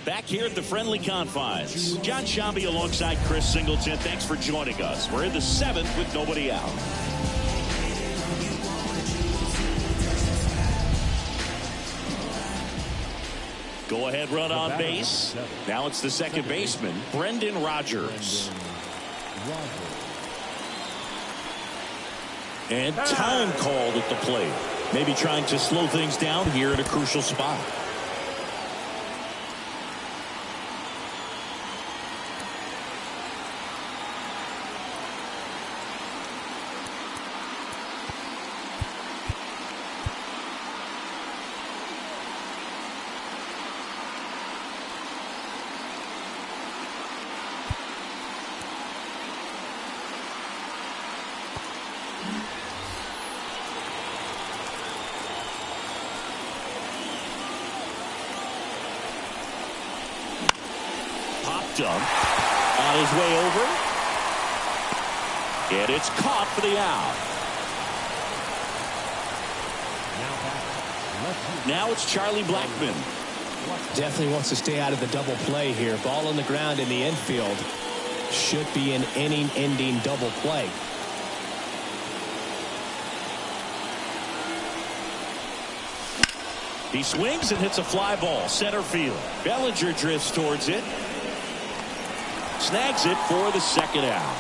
Back here at the friendly confines, John Shambi alongside Chris Singleton. Thanks for joining us. We're in the 7th with nobody out. Go-ahead run on base. Now it's the second baseman, Brendan Rodgers. And time called at the plate. Maybe trying to slow things down here at a crucial spot. Dump on his way over, and it's caught for the out. Now it's Charlie Blackmon. Definitely wants to stay out of the double play here. Ball on the ground in the infield. Should be an inning-ending double play. He swings and hits a fly ball center field. Bellinger drifts towards it. Snags it for the second out.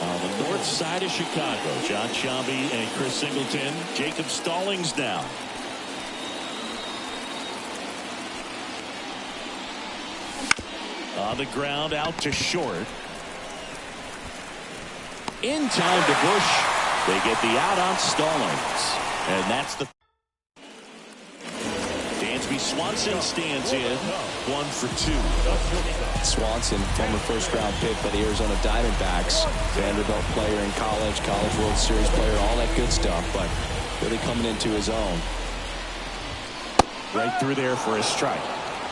On the north side of Chicago, John Shambi and Chris Singleton. Jacob Stallings now. On the ground, out to short. In time to Bush. They get the out on Stallings. And that's the... Dansby Swanson stands in. 1 for 2. Swanson, former first-round pick by the Arizona Diamondbacks. Vanderbilt player in college, College World Series player, all that good stuff, but really coming into his own. Right through there for a strike.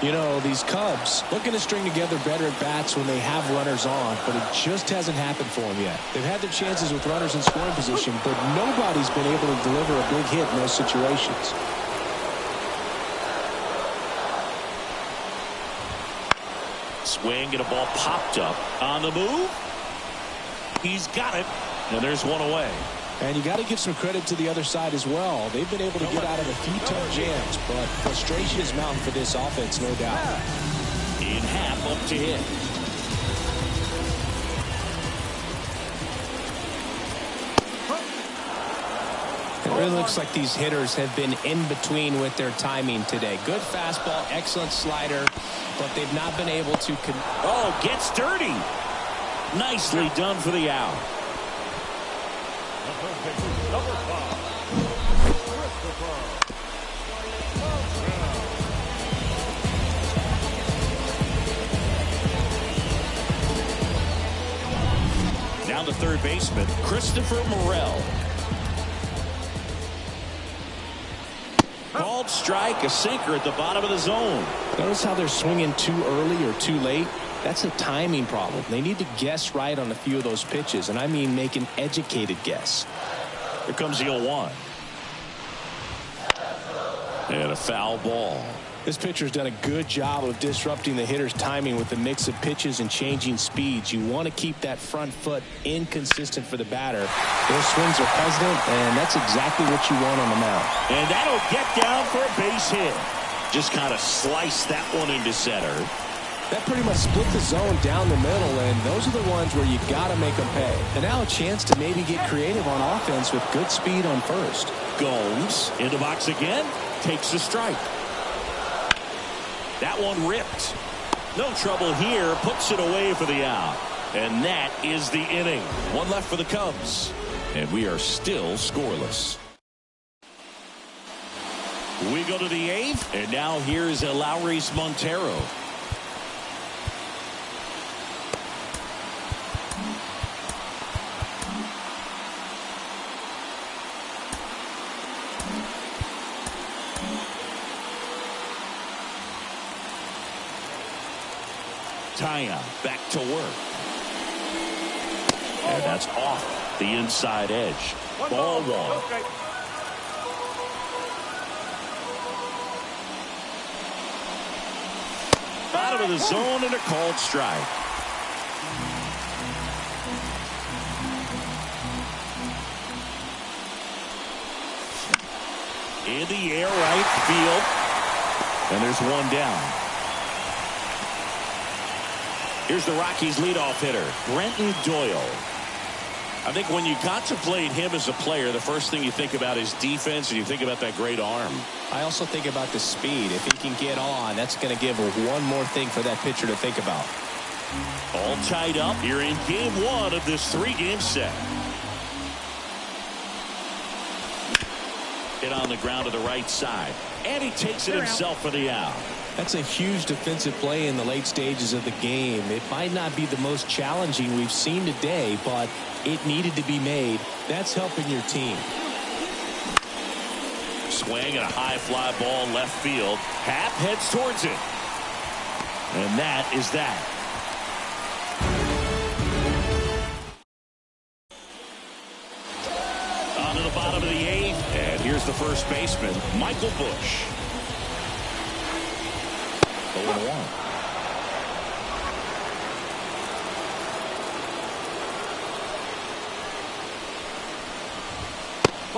You know, these Cubs looking to string together better at bats when they have runners on, but it just hasn't happened for them yet. They've had their chances with runners in scoring position, but nobody's been able to deliver a big hit in those situations. Swing and a ball popped up on the move. He's got it, and there's one away. And you got to give some credit to the other side as well. They've been able to get out of a few tough jams, but frustration is mounting for this offense, no doubt. In half up to hit. It really looks like these hitters have been in between with their timing today. Good fastball, excellent slider, but they've not been able to... Oh, gets dirty. Nicely done for the out. Now down the third baseman, Christopher Morel. Called strike, a sinker at the bottom of the zone. Notice how they're swinging too early or too late. That's a timing problem. They need to guess right on a few of those pitches, and I mean make an educated guess. Here comes the 0-1. And a foul ball. This pitcher's done a good job of disrupting the hitter's timing with the mix of pitches and changing speeds. You want to keep that front foot inconsistent for the batter. Those swings are hesitant, and that's exactly what you want on the mound. And that'll get down for a base hit. Just kind of slice that one into center. That pretty much split the zone down the middle, and those are the ones where you got to make them pay. And now a chance to maybe get creative on offense with good speed on first. Gomes in the box again, takes a strike. That one ripped. No trouble here, puts it away for the out. And that is the inning. One left for the Cubs. And we are still scoreless. We go to the 8th, and now here's Lowry's Montero. Taya back to work. And that's off the inside edge. Ball one. Bottom of the zone and a called strike. In the air, right field. And there's one down. Here's the Rockies' leadoff hitter, Brenton Doyle. I think when you contemplate him as a player, the first thing you think about is defense, and you think about that great arm. I also think about the speed. If he can get on, that's going to give one more thing for that pitcher to think about. All tied up here in game 1 of this 3-game set. Hit on the ground to the right side, and he takes it himself for the out. That's a huge defensive play in the late stages of the game. It might not be the most challenging we've seen today, but it needed to be made. That's helping your team. Swing and a high fly ball left field. Happ heads towards it. And that is that. On to the bottom of the 8th. And here's the first baseman, Michael Busch. 0-1.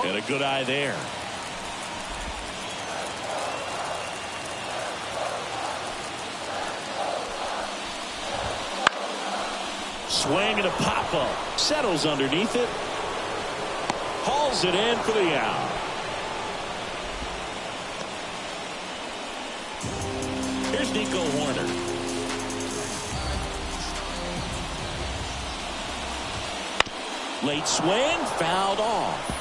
And a good eye there. Swing and a pop-up. Settles underneath it. Hauls it in for the out. Here's Nico Horner. Late swing, fouled off.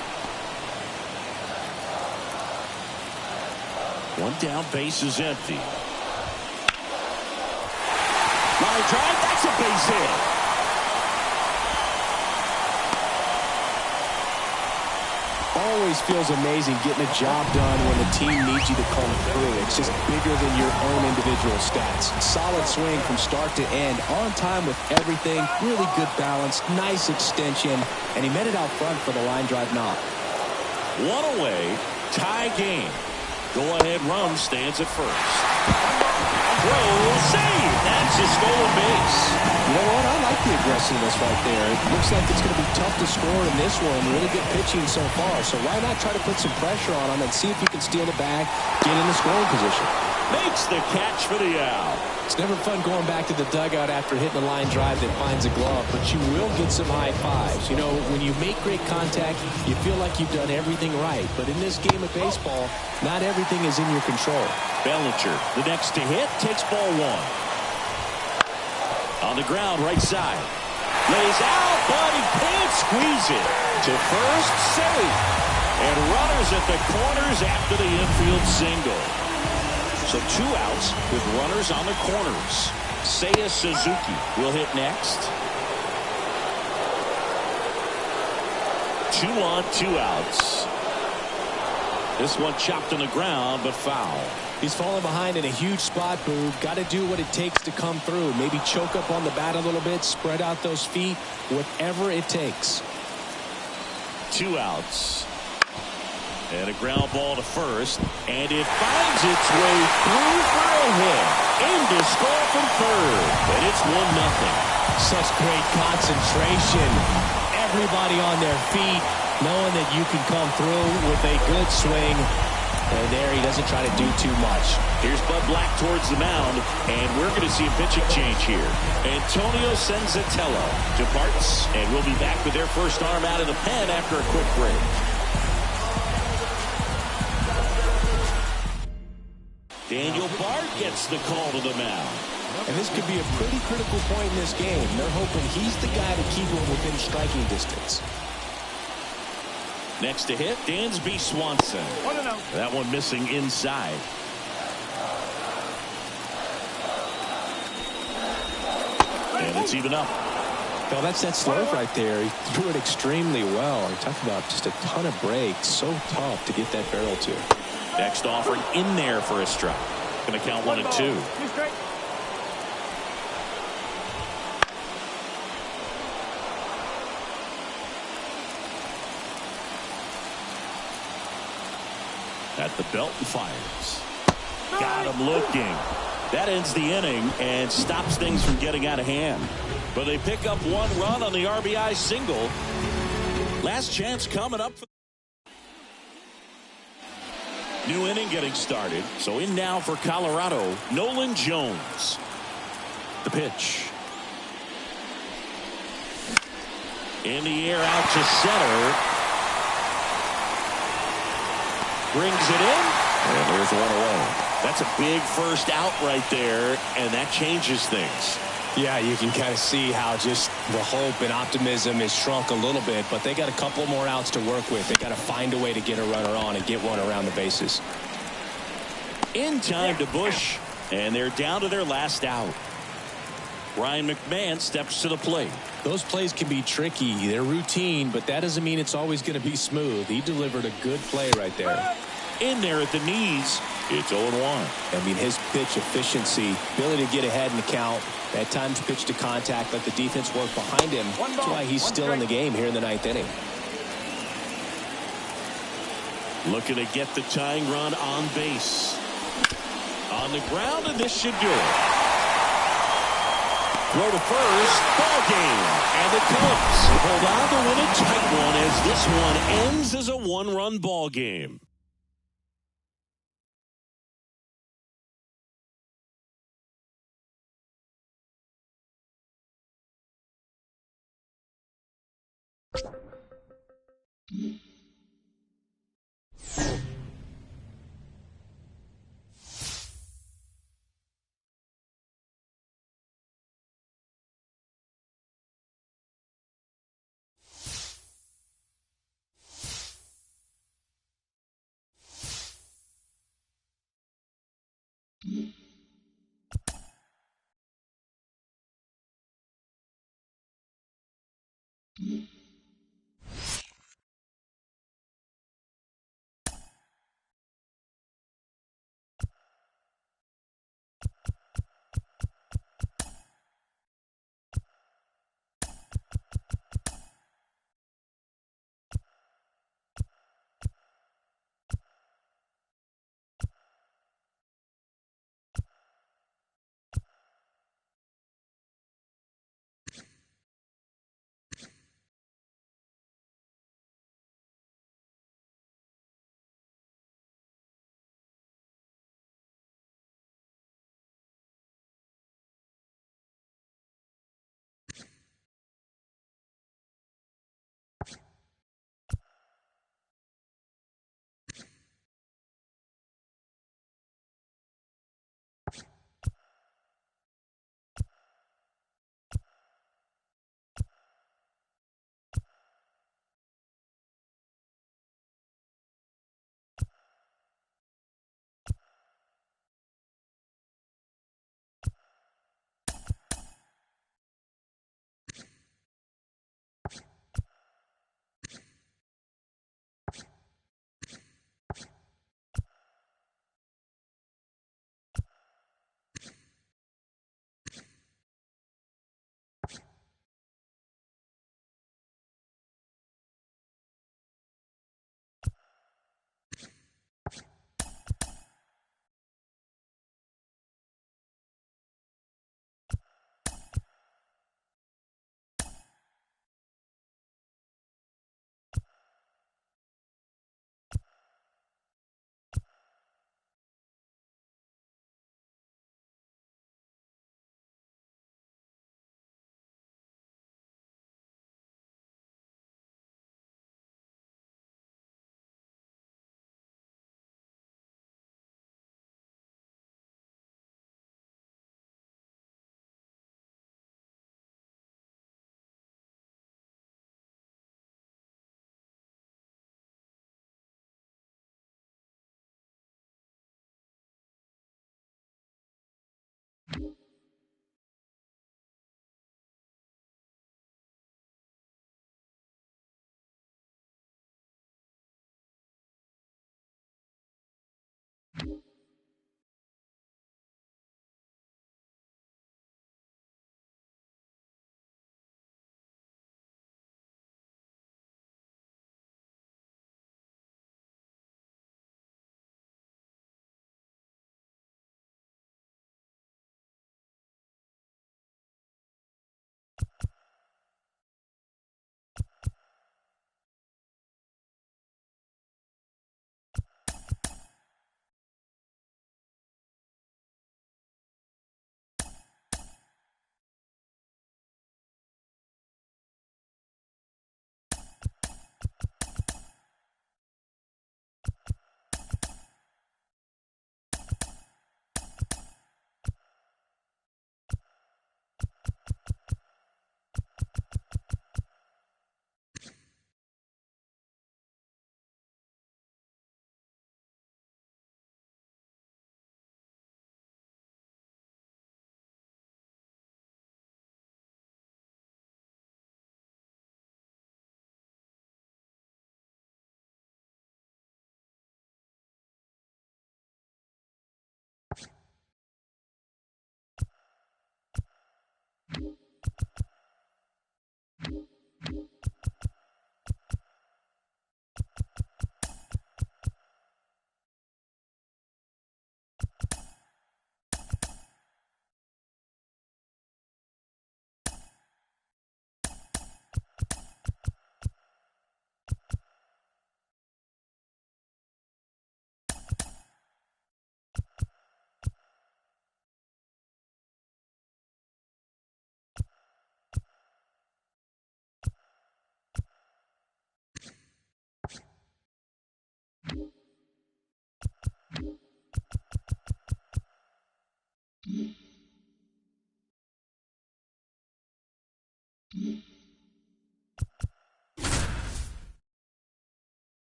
One down, base is empty. Line drive, that's a base hit. Always feels amazing getting a job done when the team needs you to come through. It's just bigger than your own individual stats. Solid swing from start to end, on time with everything, really good balance, nice extension, and he met it out front for the line drive knock. One away, tie game. Go-ahead run stands at first. Throw, save. That's a stolen base. You know what? I like the aggressiveness right there. It looks like it's going to be tough to score in this one. Really good pitching so far. So why not try to put some pressure on him and see if you can steal the bag, get in the scoring position. Makes the catch for the out. It's never fun going back to the dugout after hitting a line drive that finds a glove, but you will get some high fives. You know, when you make great contact, you feel like you've done everything right. But in this game of baseball, not everything is in your control. Bellinger, the next to hit, takes ball one. On the ground, right side. Lays out, but he can't squeeze it. To first, safe. And runners at the corners after the infield single. So 2 outs with runners on the corners. Seiya Suzuki will hit next. 2 on, 2 outs. This one chopped on the ground, but foul. He's falling behind in a huge spot, Boog. Got to do what it takes to come through. Maybe choke up on the bat a little bit, spread out those feet, whatever it takes. 2 outs. And a ground ball to first. And it finds its way through for a hit. In to score from third. And it's 1-0. Such great concentration. Everybody on their feet, knowing that you can come through with a good swing. And there he doesn't try to do too much. Here's Bud Black towards the mound, and we're going to see a pitching change here. Antonio Senzatello departs, and we'll be back with their first arm out of the pen after a quick break. Daniel Bard gets the call to the mound. And this could be a pretty critical point in this game. They're hoping he's the guy to keep him within striking distance. Next to hit, Dansby Swanson. That one missing inside. And it's even up. Well, that's that slurve right there. He threw it extremely well. He talked about just a ton of breaks. So tough to get that barrel to. Next offering in there for a strike. Going to count 1 and 2. At the belt and fires. Got him looking. That ends the inning and stops things from getting out of hand. But they pick up 1 run on the RBI single. Last chance coming up. New inning getting started. So in now for Colorado, Nolan Jones. The pitch. In the air out to center. Brings it in. And there's 1 away. That's a big first out right there, and that changes things. Yeah, you can kind of see how just the hope and optimism is shrunk a little bit, but they got a couple more outs to work with. They got to find a way to get a runner on and get one around the bases. In time to Bush, and they're down to their last out. Ryan McMahon steps to the plate. Those plays can be tricky. They're routine, but that doesn't mean it's always going to be smooth. He delivered a good play right there. In there at the knees, it's 0-1. I mean, his pitch efficiency, ability to get ahead in the count, at times pitch to contact, let the defense work behind him. That's why he's still in the game here in the 9th inning. Looking to get the tying run on base. On the ground, and this should do it. Throw to first, ball game, and the Cubs hold on to win a tight one as this one ends as a 1-run ball game.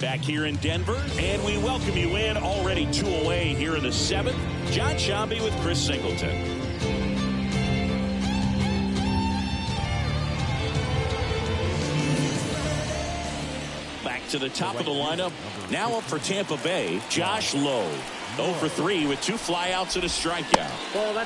back here in Denver, and we welcome you in. Already 2 away here in the 7th. John Shambi with Chris Singleton. Back to the top of the lineup. Now up for Tampa Bay, Josh Lowe. 0 for 3 with 2 flyouts and a strikeout.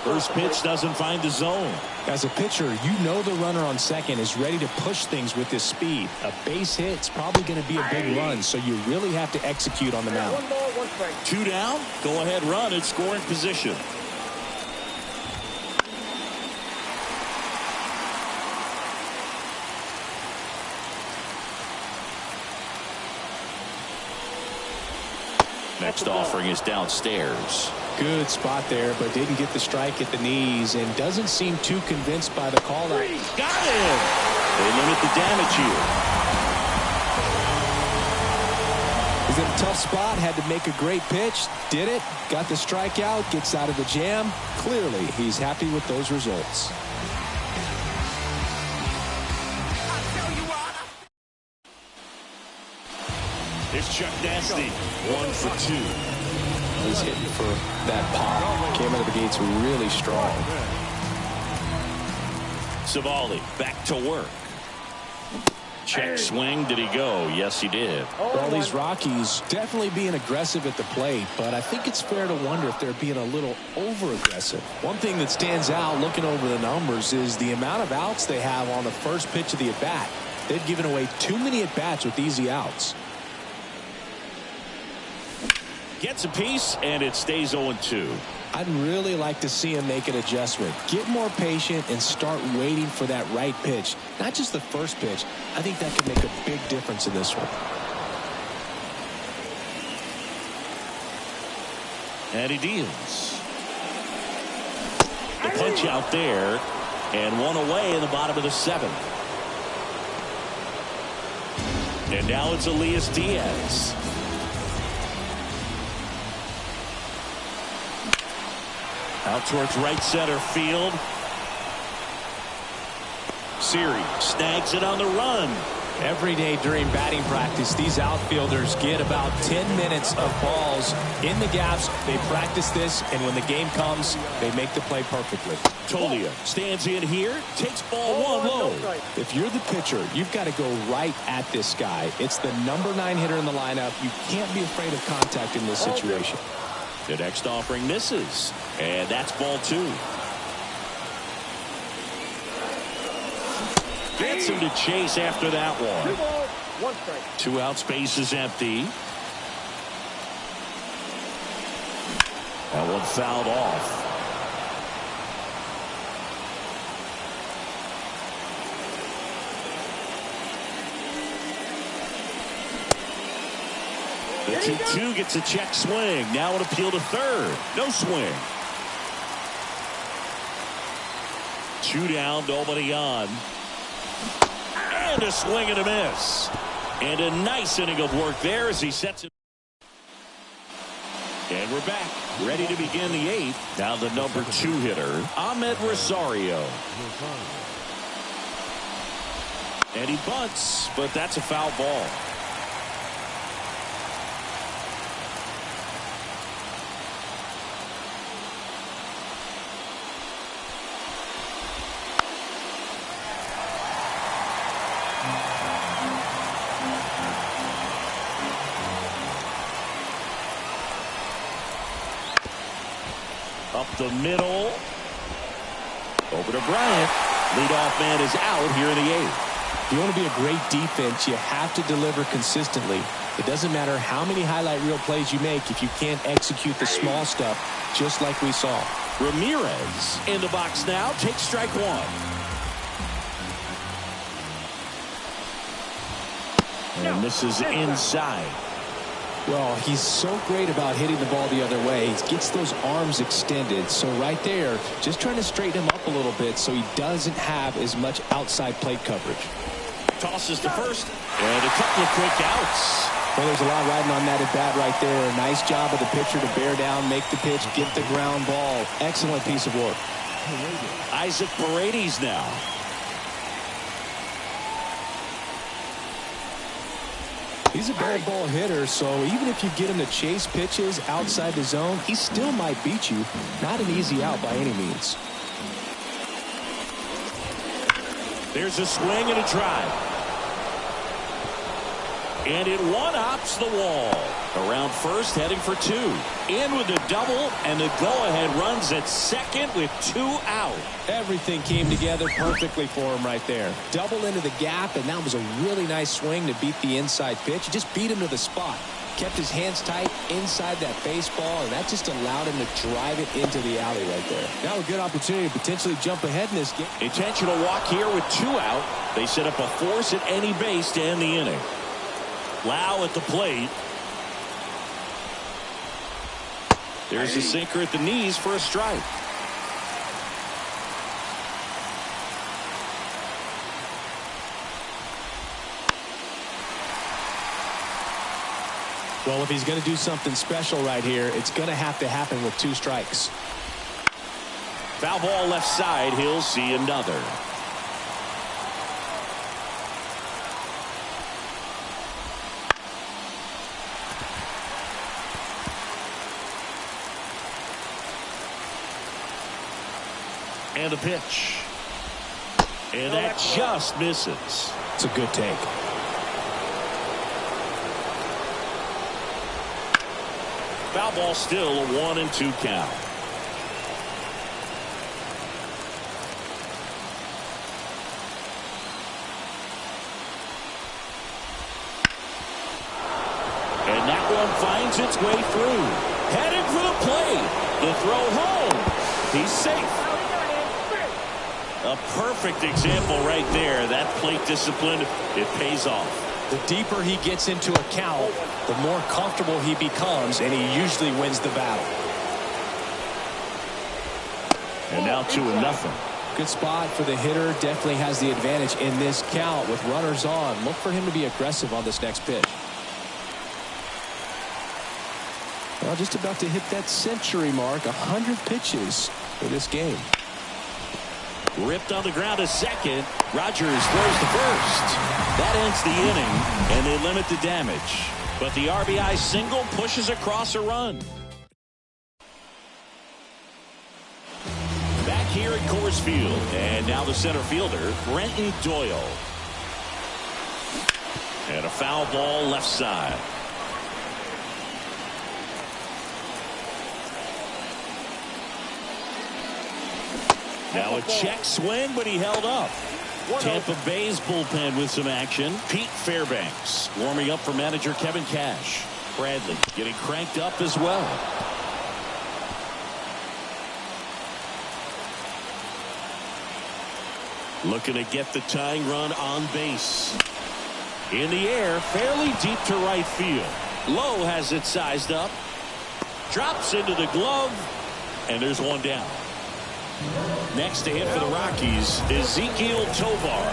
First pitch doesn't find the zone. As a pitcher, you know the runner on second is ready to push things with his speed. A base hit's probably going to be a big run, so you really have to execute on the mound. 2 down, go ahead run in scoring position. Next offering is downstairs. Good spot there, but didn't get the strike at the knees and doesn't seem too convinced by the call out. Got him! They limit the damage here. He's in a tough spot, had to make a great pitch, did it, got the strikeout, gets out of the jam. Clearly, he's happy with those results. Here's Chuck Nasty, 1 for 2. He's hitting for that pop. Came out of the gates really strong. Savali back to work. Check swing. Did he go? Yes, he did. Well, these Rockies definitely being aggressive at the plate, but I think it's fair to wonder if they're being a little over-aggressive. One thing that stands out looking over the numbers is the amount of outs they have on the first pitch of the at-bat. They've given away too many at-bats with easy outs. Gets a piece, and it stays 0-2. I'd really like to see him make an adjustment. Get more patient and start waiting for that right pitch. Not just the first pitch. I think that could make a big difference in this one. And he deals. The punch out there, and 1 away in the bottom of the 7th. And now it's Elias Diaz. Out towards right center field. Siri snags it on the run. Every day during batting practice, these outfielders get about 10 minutes of balls in the gaps. They practice this, and when the game comes, they make the play perfectly. Tolia stands in here, takes ball 1 low. If you're the pitcher, you've got to go right at this guy. It's the number 9 hitter in the lineup. You can't be afraid of contact in this situation. The next offering misses, and that's ball 2. Gets him to chase after that one. 2 balls, 1 strike. 2 out, space is empty. That one fouled off. The 2-2 gets a check swing. Now an appeal to third. No swing. 2 down, nobody on. And a swing and a miss. And a nice inning of work there as he sets it. And we're back, ready to begin the 8th. Now the number 2 hitter, Ahmed Rosario. And he bunts, but that's a foul ball. Up the middle. Over to Bryant. Leadoff man is out here in the 8th. If you want to be a great defense, you have to deliver consistently. It doesn't matter how many highlight reel plays you make if you can't execute the small stuff, just like we saw. Ramirez in the box now. Takes strike 1. And this is inside. Well, he's so great about hitting the ball the other way. He gets those arms extended. So right there, just trying to straighten him up a little bit so he doesn't have as much outside plate coverage. Tosses to first. And a couple of quick outs. Well, there's a lot riding on that at bat right there. A nice job of the pitcher to bear down, make the pitch, get the ground ball. Excellent piece of work. Isaac Paredes now. He's a bad ball hitter, so even if you get him to chase pitches outside the zone, he still might beat you. Not an easy out by any means. There's a swing and a drive. And it one-hops the wall. Around first, heading for two. In with the double, and the go-ahead runs at second with 2 out. Everything came together perfectly for him right there. Double into the gap, and that was a really nice swing to beat the inside pitch. He just beat him to the spot. Kept his hands tight inside that baseball, and that just allowed him to drive it into the alley right there. Now a good opportunity to potentially jump ahead in this game. Intentional walk here with 2 out. They set up a force at any base to end the inning. Lau at the plate. There's a sinker at the knees for a strike. Well, if he's going to do something special right here, it's going to happen with 2 strikes. Foul ball left side. He'll see another. And a pitch. And that just misses. It's a good take. Foul ball, still a 1-2 count. And that one finds its way through. Headed for the plate. The throw home. He's safe. A perfect example right there. That plate discipline, it pays off. The deeper he gets into a count, the more comfortable he becomes, and he usually wins the battle. And now 2-0. Good spot for the hitter. Definitely has the advantage in this count with runners on. Look for him to be aggressive on this next pitch. Well, just about to hit that century mark. 100 pitches for this game. Ripped on the ground to second. Rogers throws to first. That ends the inning, and they limit the damage. But the RBI single pushes across a run. Back here at Coors Field, and now the center fielder, Brenton Doyle. And a foul ball left side. Now a check swing, but he held up. Tampa Bay's bullpen with some action. Pete Fairbanks warming up for manager Kevin Cash. Bradley getting cranked up as well. Looking to get the tying run on base. In the air, fairly deep to right field. Lowe has it sized up. Drops into the glove, and there's one down. Next to hit for the Rockies, Ezekiel Tovar.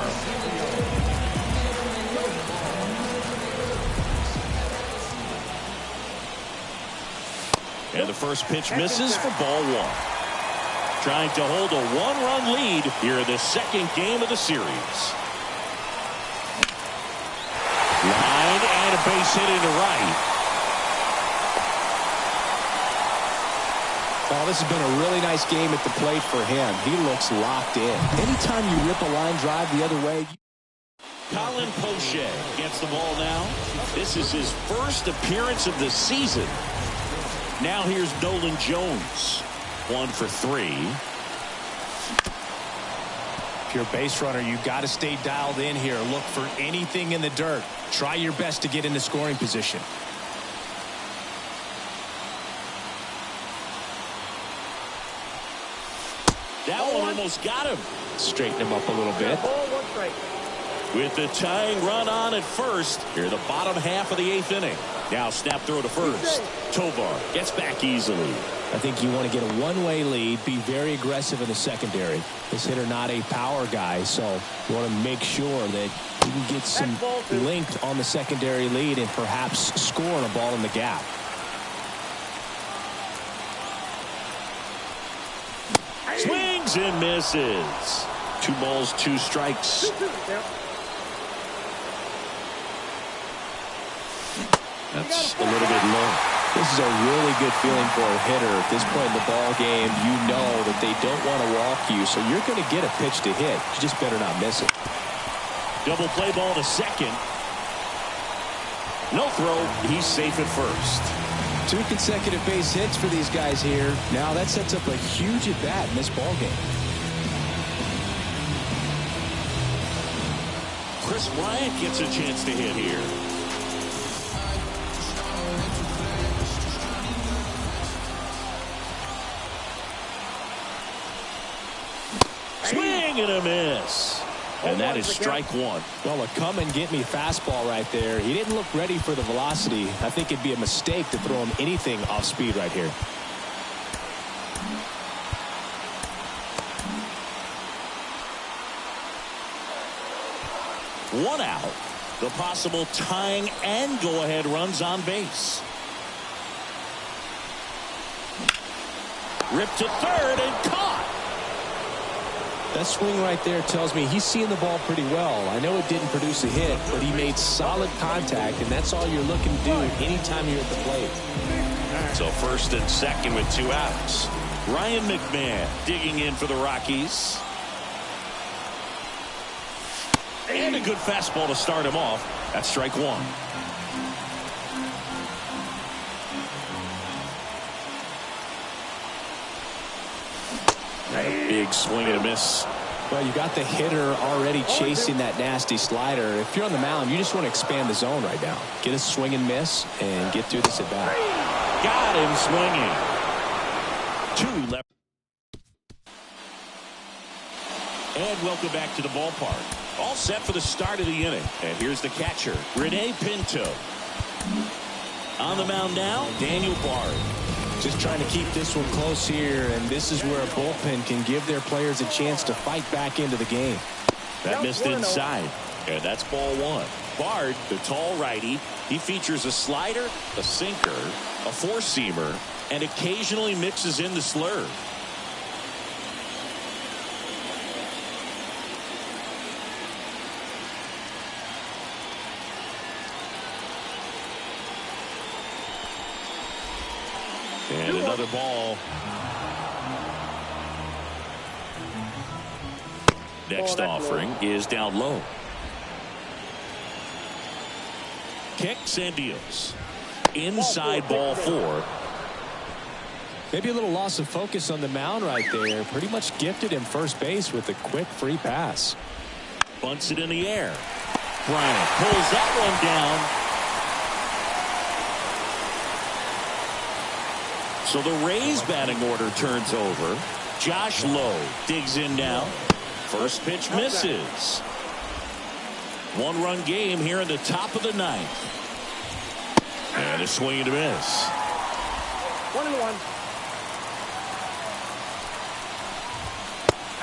And the first pitch misses for ball 1. Trying to hold a 1-run lead here in the second game of the series. Line and a base hit into right. Oh, this has been a really nice game at the plate for him. He looks locked in. Anytime you rip a line drive the other way. Colin Poche gets the ball now. This is his first appearance of the season. Now here's Nolan Jones. 1 for 3. If you're a base runner, you've got to stay dialed in here. Look for anything in the dirt. Try your best to get into scoring position. That one almost got him. Straighten him up a little bit. With the tying run on at first, here in the bottom half of the 8th inning. Now snap throw to first. Tovar gets back easily. I think you want to get a one-way lead, be very aggressive in the secondary. This hitter not a power guy, so you want to make sure that you can get some length on the secondary lead and perhaps score a ball in the gap. Swings and misses. 2 balls, 2 strikes. That's a little bit low. This is a really good feeling for a hitter. At this point in the ball game, you know that they don't want to walk you, so you're going to get a pitch to hit. You just better not miss it. Double play ball to second. No throw. He's safe at first. 2 consecutive base hits for these guys here. Now that sets up a huge at-bat in this ball game. Chris Bryant gets a chance to hit here. Swing and a miss. And that is strike one. Well, a come-and-get-me fastball right there. He didn't look ready for the velocity. I think it'd be a mistake to throw him anything off speed right here. One out. The possible tying and go-ahead runs on base. Ripped to third and caught. That swing right there tells me he's seeing the ball pretty well. I know it didn't produce a hit, but he made solid contact, and that's all you're looking to do anytime you're at the plate. So first and second with 2 outs. Ryan McMahon digging in for the Rockies. And a good fastball to start him off. That's strike one. Big swing and a miss. Well, you got the hitter already chasing that nasty slider. If you're on the mound, you just want to expand the zone right now. Get a swing and miss and get through this at bat. Got him swinging. 2 left. And welcome back to the ballpark. All set for the start of the inning. And here's the catcher, Rene Pinto. On the mound now, Daniel Bard. Just trying to keep this one close here, and this is where a bullpen can give their players a chance to fight back into the game. That missed inside, and that's ball one. Bard, the tall righty, he features a slider, a sinker, a four-seamer, and occasionally mixes in the slurve. And another ball. Next offering is down low. Kicks and deals. Inside ball 4. Maybe a little loss of focus on the mound right there. Pretty much gifted him first base with a quick free pass. Bunts it in the air. Bryant pulls that one down. So the Rays batting order turns over. Josh Lowe digs in now. First pitch misses. 1-run game here in the top of the 9th. And a swing and a miss. 1-1.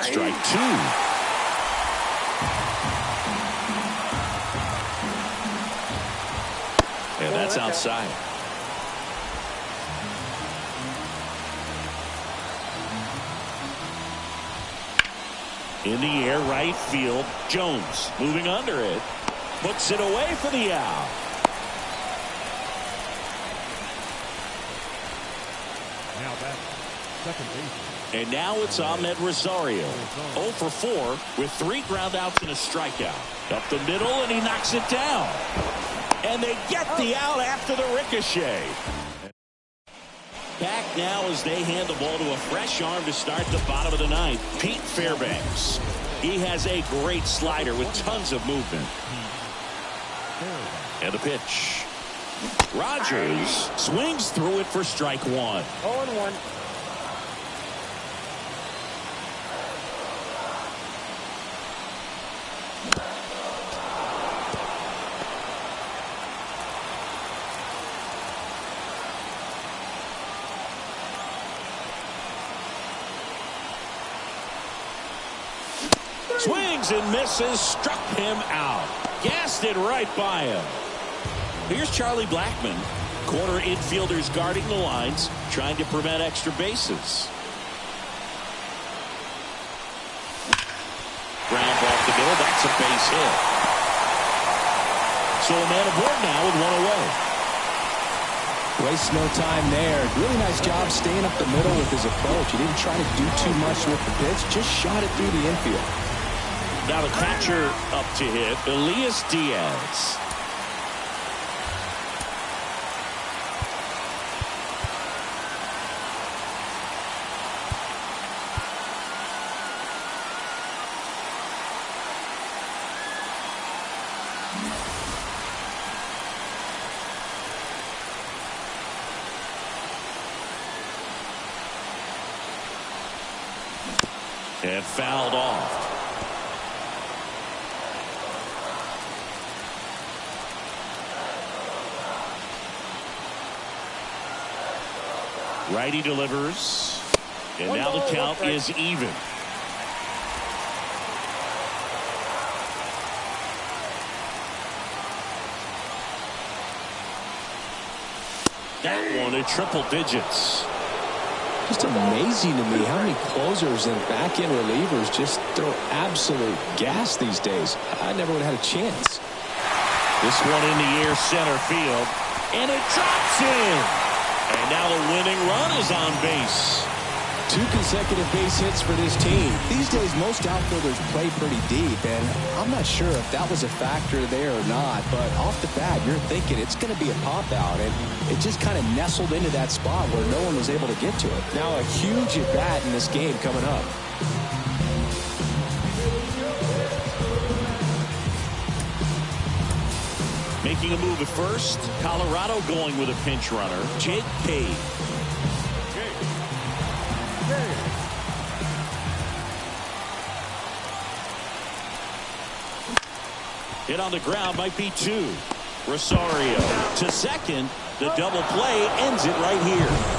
Strike 2. And that's outside. In the air, right field. Jones moving under it. Puts it away for the out. Now back, second base. And now it's Ahmed Rosario. 0 for 4 with 3 ground outs and a strikeout. Up the middle, and he knocks it down. And they get the out after the ricochet. Back now as they hand the ball to a fresh arm to start the bottom of the 9th. Pete Fairbanks. He has a great slider with tons of movement. And the pitch. Rogers swings through it for strike 1. 0-1. Swings and misses, struck him out. Gassed it right by him. Here's Charlie Blackmon. Corner infielders guarding the lines, trying to prevent extra bases. Ground off the middle, that's a base hit. So a man aboard now with 1 away. Wastes no time there. Really nice job staying up the middle with his approach. He didn't try to do too much with the pitch, just shot it through the infield. Now the catcher up to hit, Elias Diaz. And fouled off. Righty delivers. And now the count is even. That one at triple digits. Just amazing to me how many closers and back-end relievers just throw absolute gas these days. I never would have had a chance. This one in the air center field. And it drops in. And now the winning run is on base. 2 consecutive base hits for this team. These days, most outfielders play pretty deep, and I'm not sure if that was a factor there or not, but off the bat, you're thinking it's going to be a pop-out, and it just kind of nestled into that spot where no one was able to get to it. Now a huge at-bat in this game coming up. Making a move at first, Colorado going with a pinch runner, Jake Cave. Hit on the ground might be 2. Rosario to second. The double play ends it right here.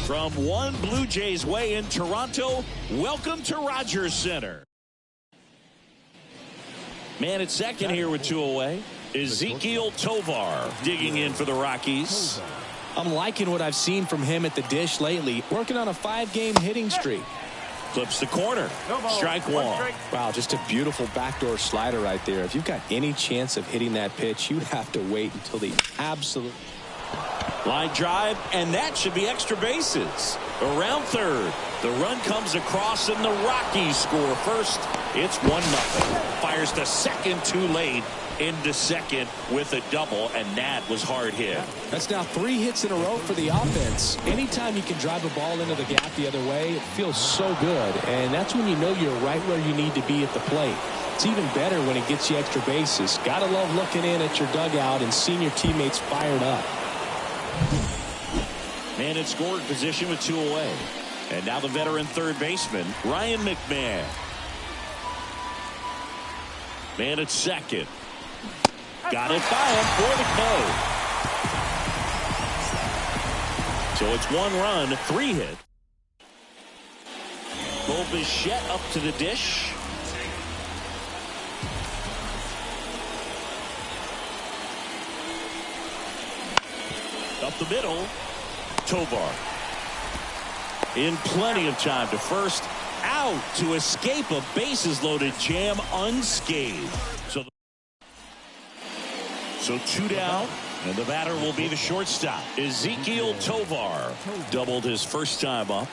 From one Blue Jays way in Toronto, welcome to Rogers Center. Man at second here with 2 away. Ezekiel Tovar digging in for the Rockies. I'm liking what I've seen from him at the dish lately. Working on a 5-game hitting streak. Clips the corner. Strike 1. Wow, just a beautiful backdoor slider right there. If you've got any chance of hitting that pitch, you have to wait until the absolute... Line drive, and that should be extra bases. Around third, the run comes across, and the Rockies score first. It's 1-0. Fires to second too late. Into second with a double, and that was hard hit. That's now 3 hits in a row for the offense. Anytime you can drive a ball into the gap the other way, it feels so good, and that's when you know you're right where you need to be at the plate. It's even better when it gets you extra bases. Gotta love looking in at your dugout and seeing your teammates fired up. Man in scoring position with 2 away. And now the veteran third baseman, Ryan McMahon. Man at second. Got it by him for the K. So it's 1 run, 3 hit. Bo Bichette up to the dish. Up the middle, Tovar. In plenty of time to first, out to escape a bases-loaded jam unscathed. So 2 down, and the batter will be the shortstop. Ezequiel Tovar doubled his first time up.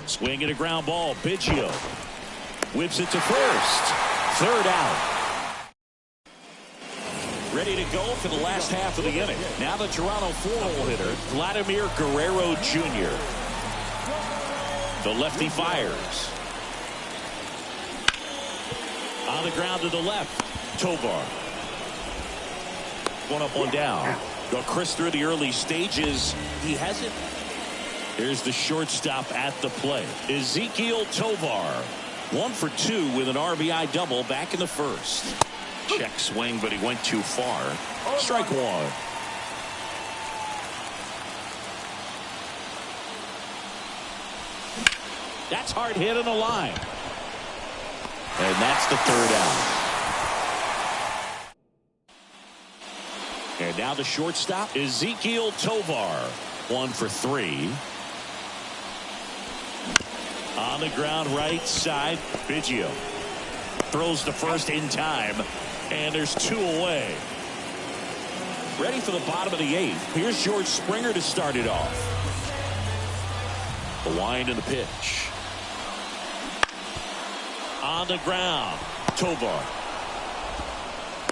Swing and a ground ball. Biggio whips it to first. 3rd out. Ready to go for the last half of the inning. Now the Toronto 4-hole hitter, Vladimir Guerrero Jr. The lefty fires. On the ground to the left, Tovar. 1 up, 1 down. Well, Chris, through the early stages, he hasn't. Here's the shortstop at the plate. Ezequiel Tovar. 1 for 2 with an RBI double back in the first. Check swing, but he went too far. Strike 1. That's hard hit in the line. And that's the 3rd out. And now the shortstop, Ezequiel Tovar. 1 for 3. On the ground right side, Biggio throws to first in time, and there's 2 away. Ready for the bottom of the 8th. Here's George Springer to start it off. The wind and the pitch. On the ground, Tovar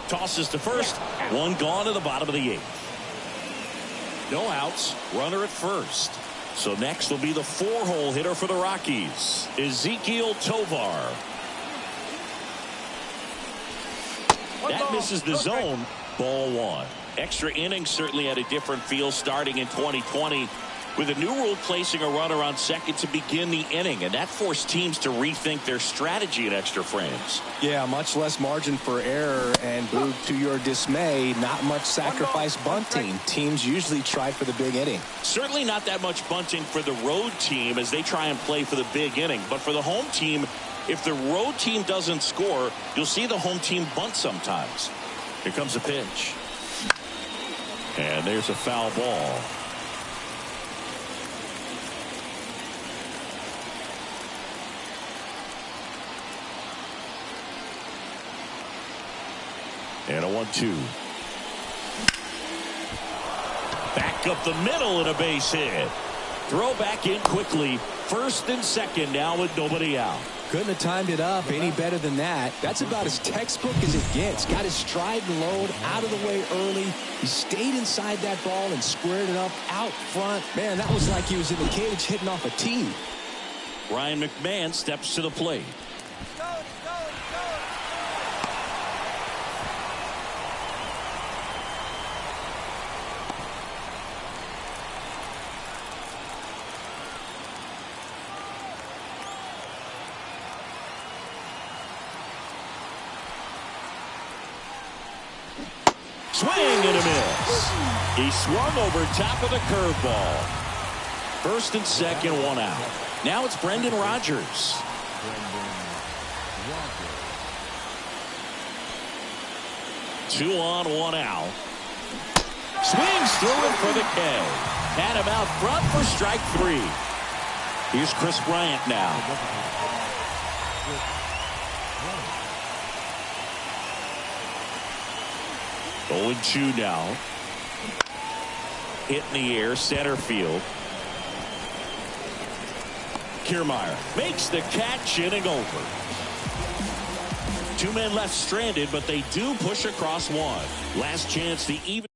tosses to first. 1 gone to the bottom of the 8th. No outs, runner at first. So next will be the 4-hole hitter for the Rockies, Ezequiel Tovar. That misses the zone. Ball 1. Extra innings certainly had a different feel starting in 2020 with a new rule placing a runner on second to begin the inning, and that forced teams to rethink their strategy in extra frames. Yeah, much less margin for error, and Boog, to your dismay, not much sacrifice bunting. Teams usually try for the big inning. Certainly not that much bunting for the road team as they try and play for the big inning, but for the home team, if the road team doesn't score, you'll see the home team bunt sometimes. Here comes a pitch. And there's a foul ball. And a 1-2. Back up the middle and a base hit. Throw back in quickly. First and second now with nobody out. Couldn't have timed it up any better than that. That's about as textbook as it gets. Got his stride and load out of the way early. He stayed inside that ball and squared it up out front. Man, that was like he was in the cage hitting off a tee. Ryan McMahon steps to the plate. Swing and a miss. He swung over top of the curveball. First and second, 1 out. Now it's Brendan Rodgers. 2 on, 1 out. Swings through it for the K. Had him out front for strike 3. Here's Chris Bryant now. 0-2 now. Hit in the air, center field. Kiermaier makes the catch, inning over. 2 men left stranded, but they do push across 1. Last chance to even.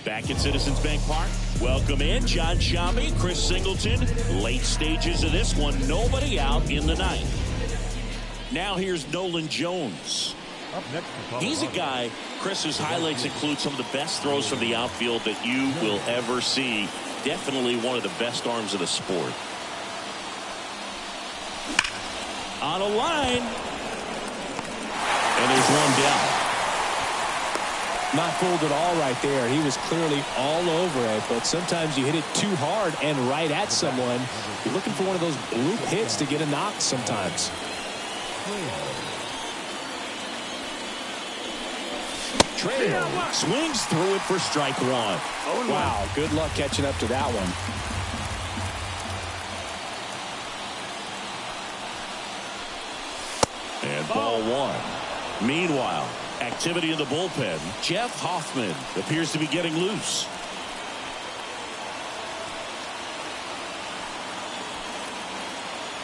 Back at Citizens Bank Park, welcome in John Sciambi, Chris Singleton. Late stages of this one, nobody out in the ninth. Now here's Nolan Jones. Up next, He's a guy, Chris, whose highlights include some of the best throws from the outfield that you will ever see. Definitely one of the best arms of the sport. On a line. And there's one down. Not fooled at all right there. He was clearly all over it, but sometimes you hit it too hard and right at someone. You're looking for one of those bloop hits to get a knock sometimes. Trail swings through it for strike one. Wow, good luck catching up to that one. And ball one. Meanwhile, activity in the bullpen. Jeff Hoffman appears to be getting loose.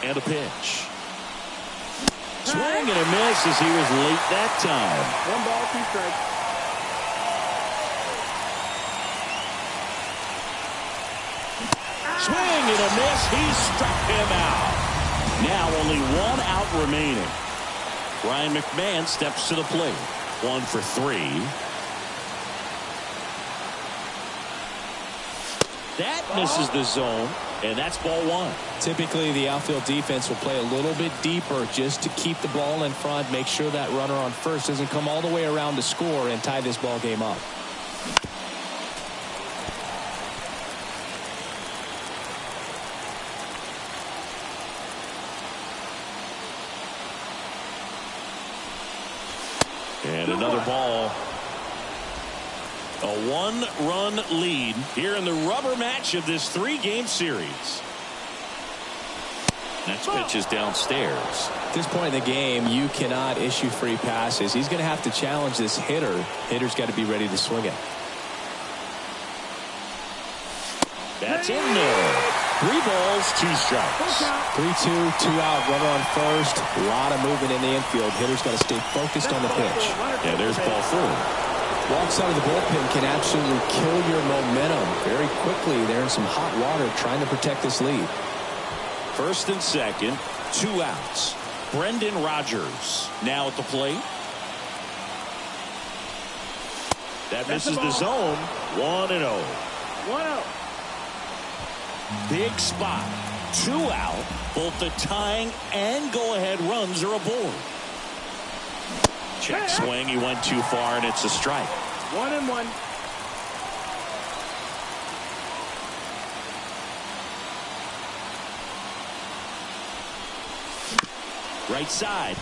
And a pitch. Swing and a miss as he was late that time. 1 ball, 2 strikes. Swing and a miss. He struck him out. Now only 1 out remaining. Ryan McMahon steps to the plate. 1 for 3. That misses the zone, and that's ball 1. Typically, the outfield defense will play a little bit deeper just to keep the ball in front, make sure that runner on first doesn't come all the way around to score and tie this ball game up. And another ball. A 1-run lead here in the rubber match of this 3-game series. Next pitch is downstairs. At this point in the game, you cannot issue free passes. He's going to have to challenge this hitter. Hitter's got to be ready to swing it. That's in there. 3 balls, 2 strikes. 3-2, 2 out, runner on first. A lot of movement in the infield. Hitter's got to stay focused on the pitch. Yeah, there's ball 4. Walks out of the bullpen can absolutely kill your momentum very quickly. They're in some hot water trying to protect this lead. First and second, 2 outs. Brendan Rodgers now at the plate. That misses the zone. 1-0. 1-0. Big spot. 2 out. Both the tying and go-ahead runs are aboard. Check swing. He went too far, and it's a strike. 1-1. Right side.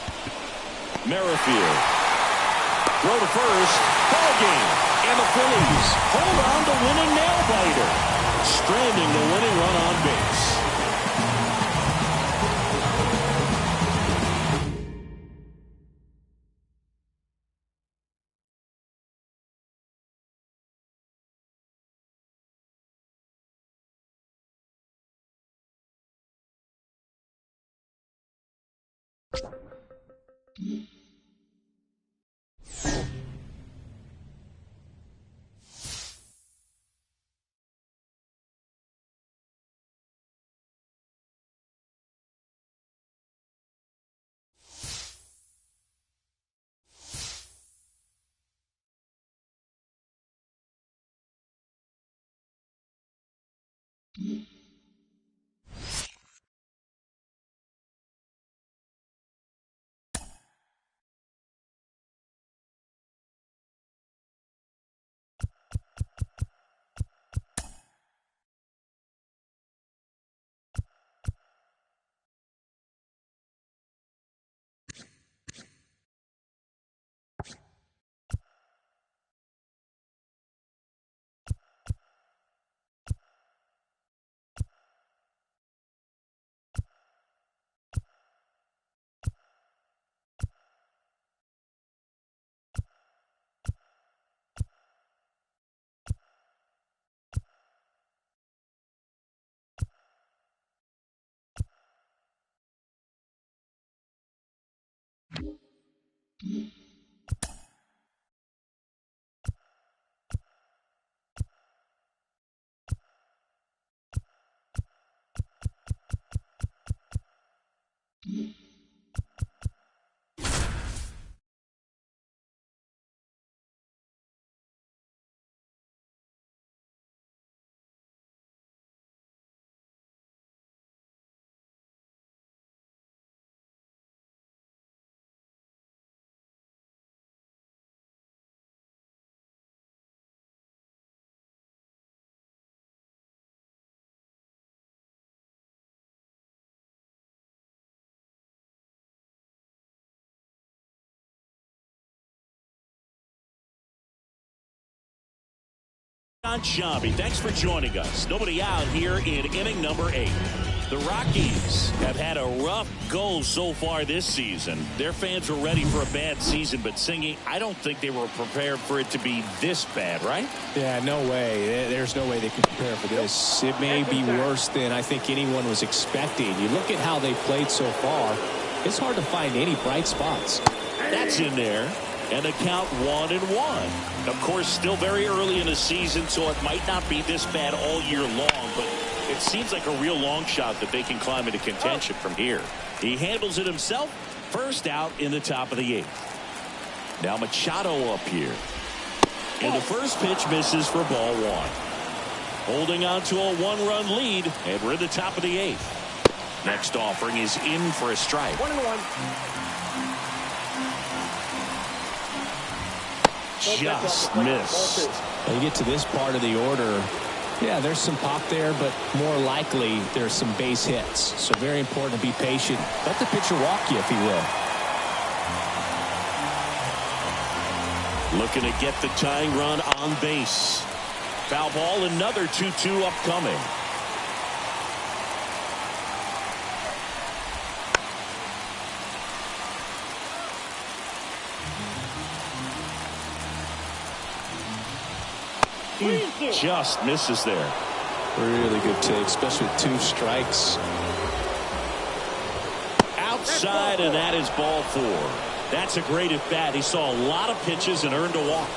Merrifield. Throw to first. Ball game. And the Phillies hold on to winning nail-biter. Stranding the winning run on base. Shabby, thanks for joining us. Nobody out here in inning number 8. The Rockies have had a rough go so far this season. Their fans were ready for a bad season, but singing, I don't think they were prepared for it to be this bad, right? Yeah, no way. There's no way they can prepare for this. It may be worse than I think anyone was expecting. You look at how they played so far, it's hard to find any bright spots. That's in there. And the count 1-1. Of course, still very early in the season, so it might not be this bad all year long, but it seems like a real long shot that they can climb into contention from here. He handles it himself. First out in the top of the 8th. Now Machado up here. And the first pitch misses for ball 1. Holding on to a 1-run lead, and we're in the top of the 8th. Next offering is in for a strike. 1-1. Just missed. When you get to this part of the order, yeah, there's some pop there, but more likely there's some base hits. So very important to be patient. Let the pitcher walk you if he will. Looking to get the tying run on base. Foul ball, another 2-2 upcoming. He just misses there. Really good take, especially with 2 strikes. Outside, and that is ball 4. That's a great at bat. He saw a lot of pitches and earned a walk.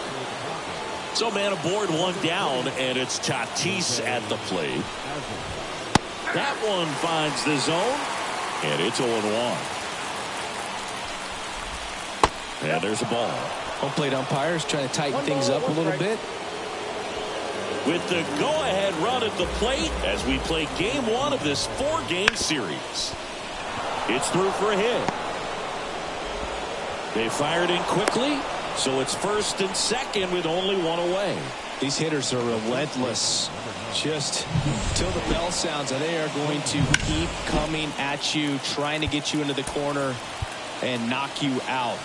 So man aboard, 1 down, and it's Tatis at the plate. That one finds the zone, and it's 0-1. And there's a ball. Home plate umpires trying to tighten things up a little bit. With the go-ahead run at the plate as we play game 1 of this 4-game series. It's through for a hit. They fired in quickly, so it's first and second with only 1 away. These hitters are relentless. Just till the bell sounds, and they are going to keep coming at you, trying to get you into the corner and knock you out.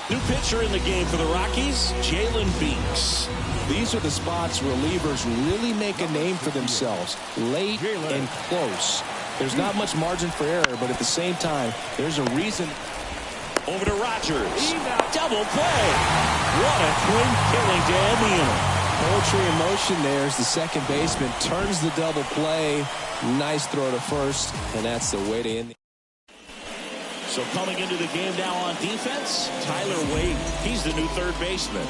New pitcher in the game for the Rockies, Jalen Beeks. These are the spots relievers really make a name for themselves, late and close. There's not much margin for error, but at the same time, there's a reason. Over to Rogers. Double play. What a twin killing to end the inning. Poetry in motion there as the second baseman turns the double play. Nice throw to first, and that's the way to end the. So coming into the game now on defense, Tyler Wade. He's the new third baseman.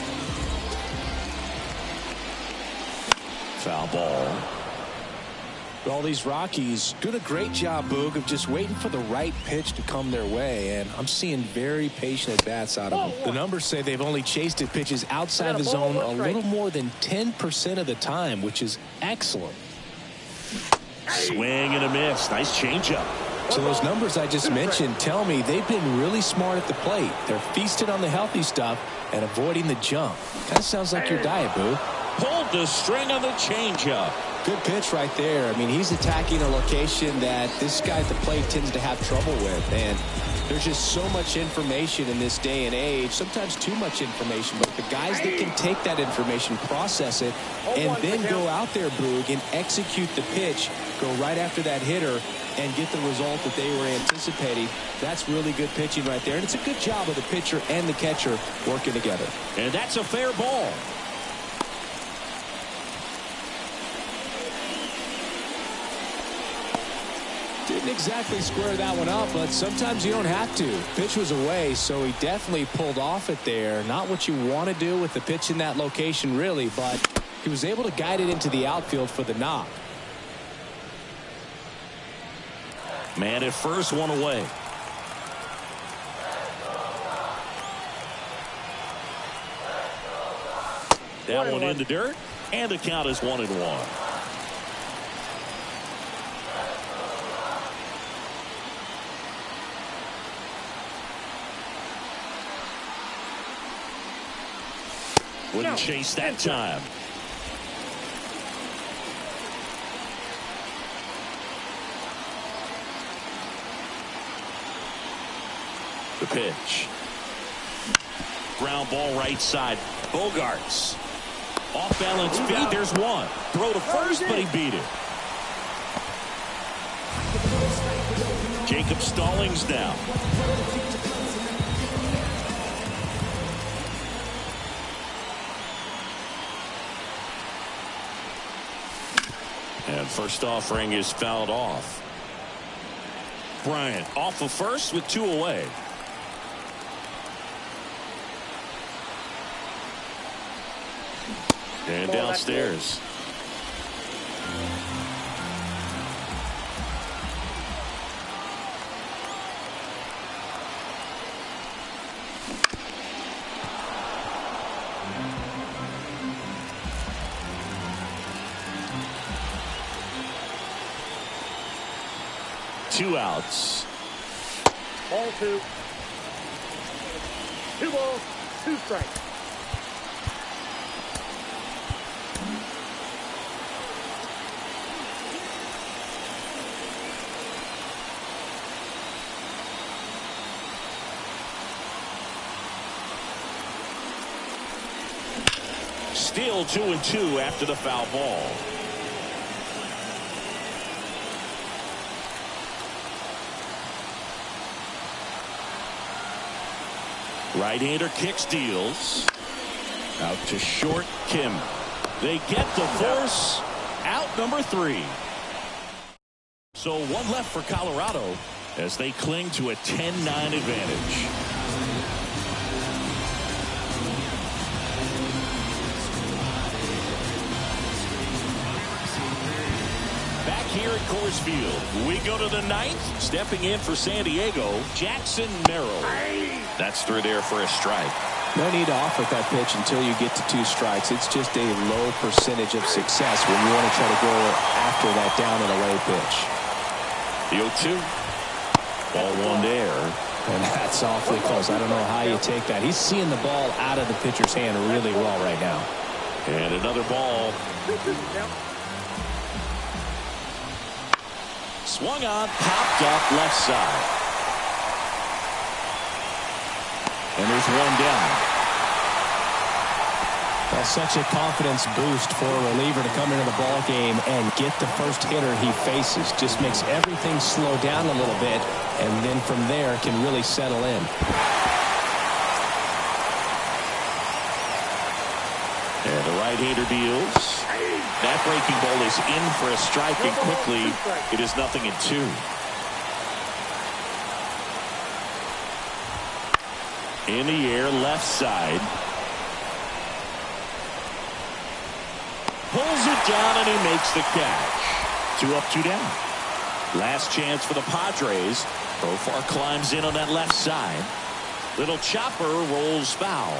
Foul ball. All these Rockies doing a great job, Boog, of just waiting for the right pitch to come their way, and I'm seeing very patient at-bats out of them. The numbers say they've only chased at pitches outside the zone a little more than 10% of the time, which is excellent. Swing and a miss. Nice changeup. So those numbers I just mentioned tell me they've been really smart at the plate. They're feasting on the healthy stuff and avoiding the junk. Kind of sounds like your diet, Boog. Pulled the string on the changeup. Good pitch right there. I mean, he's attacking a location that this guy at the plate tends to have trouble with. And there's just so much information in this day and age, sometimes too much information. But the guys that can take that information, process it, and then go out there, Boog, and execute the pitch, go right after that hitter, and get the result that they were anticipating. That's really good pitching right there. And it's a good job of the pitcher and the catcher working together. And that's a fair ball. Didn't exactly square that one up, but sometimes you don't have to. Pitch was away, so he definitely pulled off it there. Not what you want to do with the pitch in that location, really, but he was able to guide it into the outfield for the knock. Man at first, 1 away. That one in the dirt, and the count is 1-1. Wouldn't chase that time. The pitch. Ground ball right side. Bogarts. Off balance feet. There's one. Throw to first, but he beat it. Jacob Stallings down. And first offering is fouled off. Bryant off of first with 2 away. And downstairs. Two outs. Ball 2. 2 balls, 2 strikes. Still 2-2 after the foul ball. Right-hander kicks, deals. Out to short, Kim. They get the force. Out number 3. So 1 left for Colorado as they cling to a 10-9 advantage. Back here at Coors Field, we go to the 9th. Stepping in for San Diego, Jackson Merrill. That's through there for a strike. No need to offer that pitch until you get to 2 strikes. It's just a low percentage of success when you want to try to go after that down and away pitch. The 0-2. Ball 1 there. And that's awfully close. I don't know how you take that. He's seeing the ball out of the pitcher's hand really well right now. And another ball. Swung on, popped up left side. And there's 1 down. Well, such a confidence boost for a reliever to come into the ball game and get the first hitter he faces. Just makes everything slow down a little bit, and then from there can really settle in. And the right-hander deals. That breaking ball is in for a strike, and quickly it is 0-2. In the air, left side. Pulls it down, and he makes the catch. 2 up, 2 down. Last chance for the Padres. Profar climbs in on that left side. Little chopper rolls foul.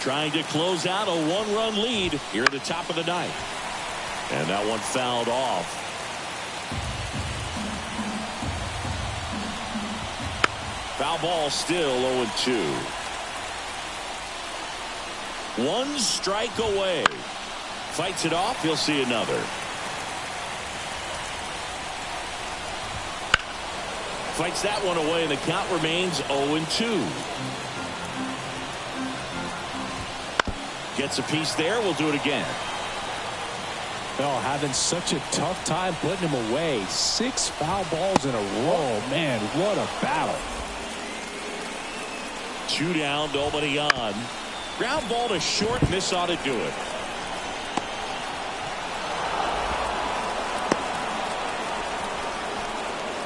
Trying to close out a 1-run lead here at the top of the 9th. And that one fouled off. Foul ball, still 0-2. 1 strike away. Fights it off. He'll see another. Fights that one away, and the count remains 0-2. Gets a piece there. We'll do it again. Oh, having such a tough time putting him away. 6 foul balls in a row. Man, what a battle. 2 down, nobody on. Ground ball to short, and this ought to do it.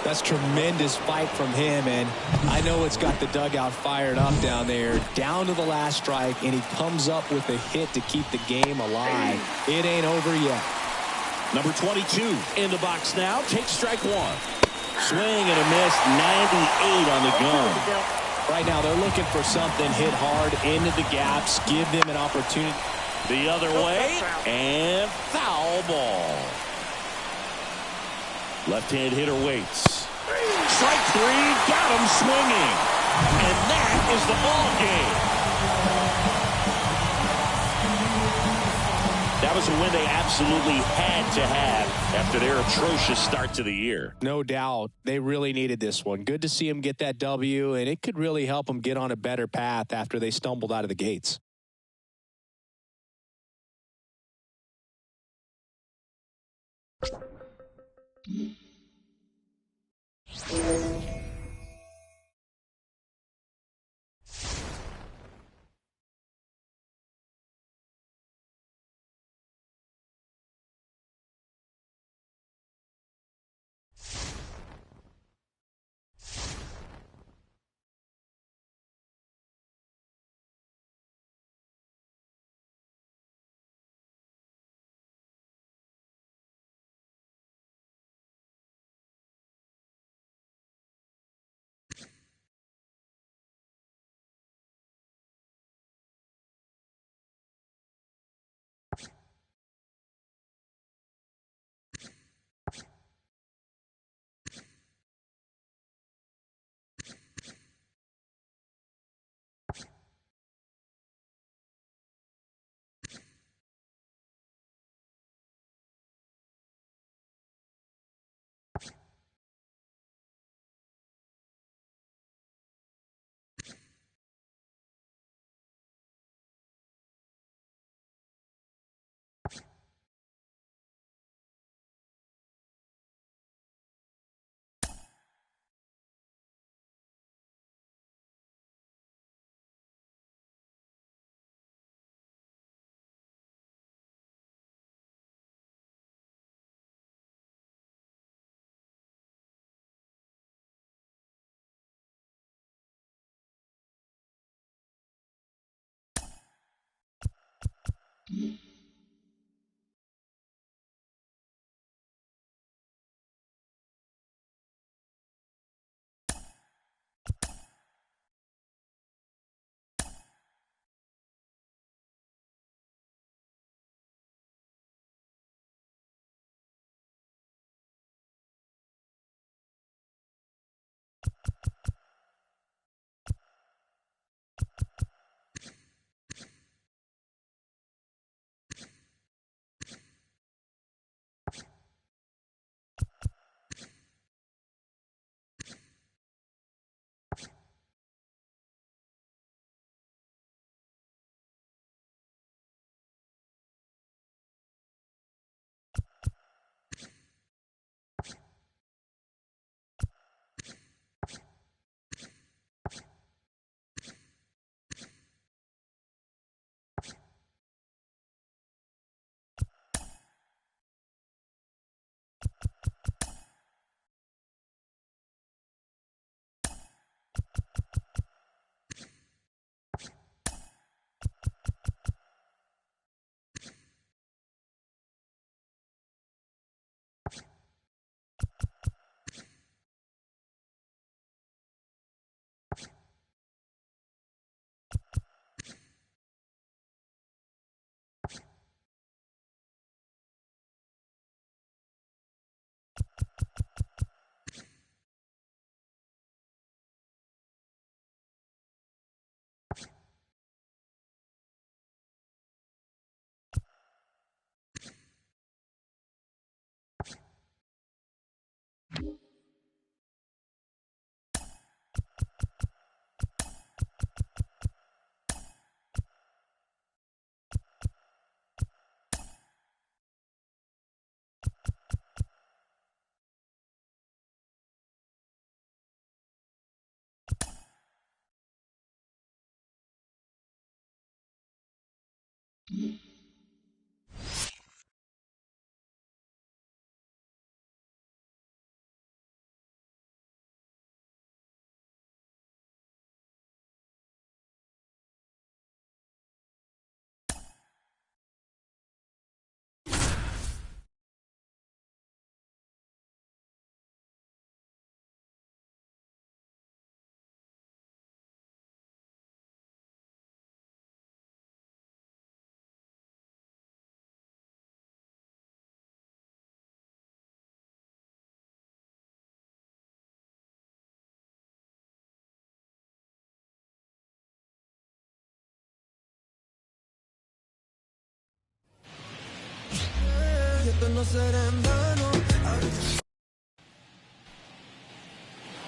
That's tremendous fight from him, and I know it's got the dugout fired up down there. Down to the last strike, and he comes up with a hit to keep the game alive. It ain't over yet. Number 22 in the box now. Takes strike 1. Swing and a miss. 98 on the gun. Right now they're looking for something. Hit hard into the gaps. Give them an opportunity. The other way. And foul ball. Left-hand hitter waits. Strike 3. Got him swinging. And that is the ball game. That was a win they absolutely had to have after their atrocious start to the year. No doubt. They really needed this one. Good to see them get that W, and it could really help them get on a better path after they stumbled out of the gates.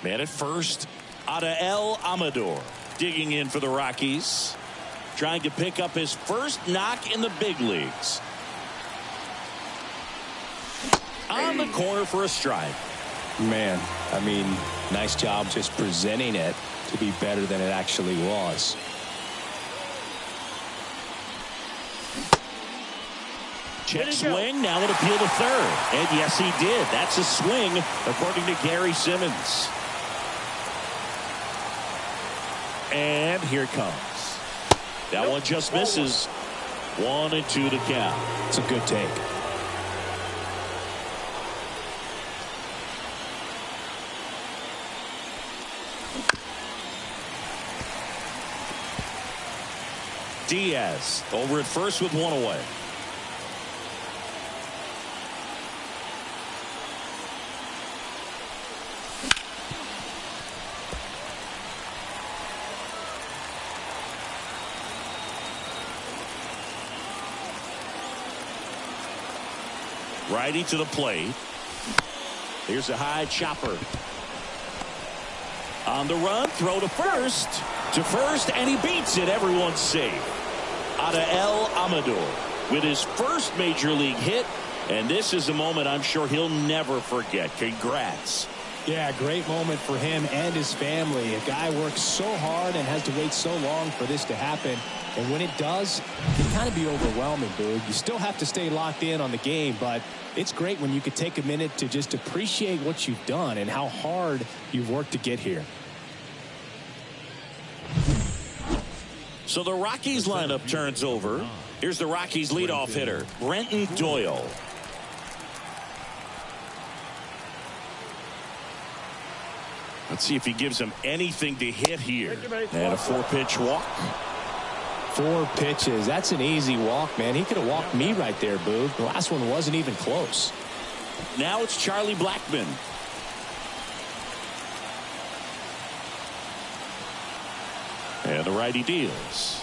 Man at first, Adael Amador digging in for the Rockies, trying to pick up his first knock in the big leagues. On the corner for a strike. Man, I mean, nice job just presenting it to be better than it actually was. Check swing, now an appeal to third. And yes, he did. That's a swing, according to Gary Simmons. And here it comes. That one just misses. 1-2 to count. It's a good take. Diaz over at first with one away. Righty to the plate. Here's a high chopper. On the run, throw to first. And he beats it. Everyone's safe. Adael Amador with his first major league hit. And this is a moment I'm sure he'll never forget. Congrats. Yeah, great moment for him and his family. A guy works so hard and has to wait so long for this to happen. And when it does, it can kind of be overwhelming, dude. You still have to stay locked in on the game, but it's great when you could take a minute to just appreciate what you've done and how hard you've worked to get here. So the Rockies lineup turns over. Here's the Rockies leadoff hitter, Brenton Doyle. Let's see if he gives him anything to hit here. And a 4-pitch walk. 4 pitches. That's an easy walk, man. He could have walked me right there, Boo. The last one wasn't even close. Now it's Charlie Blackmon. And the righty deals.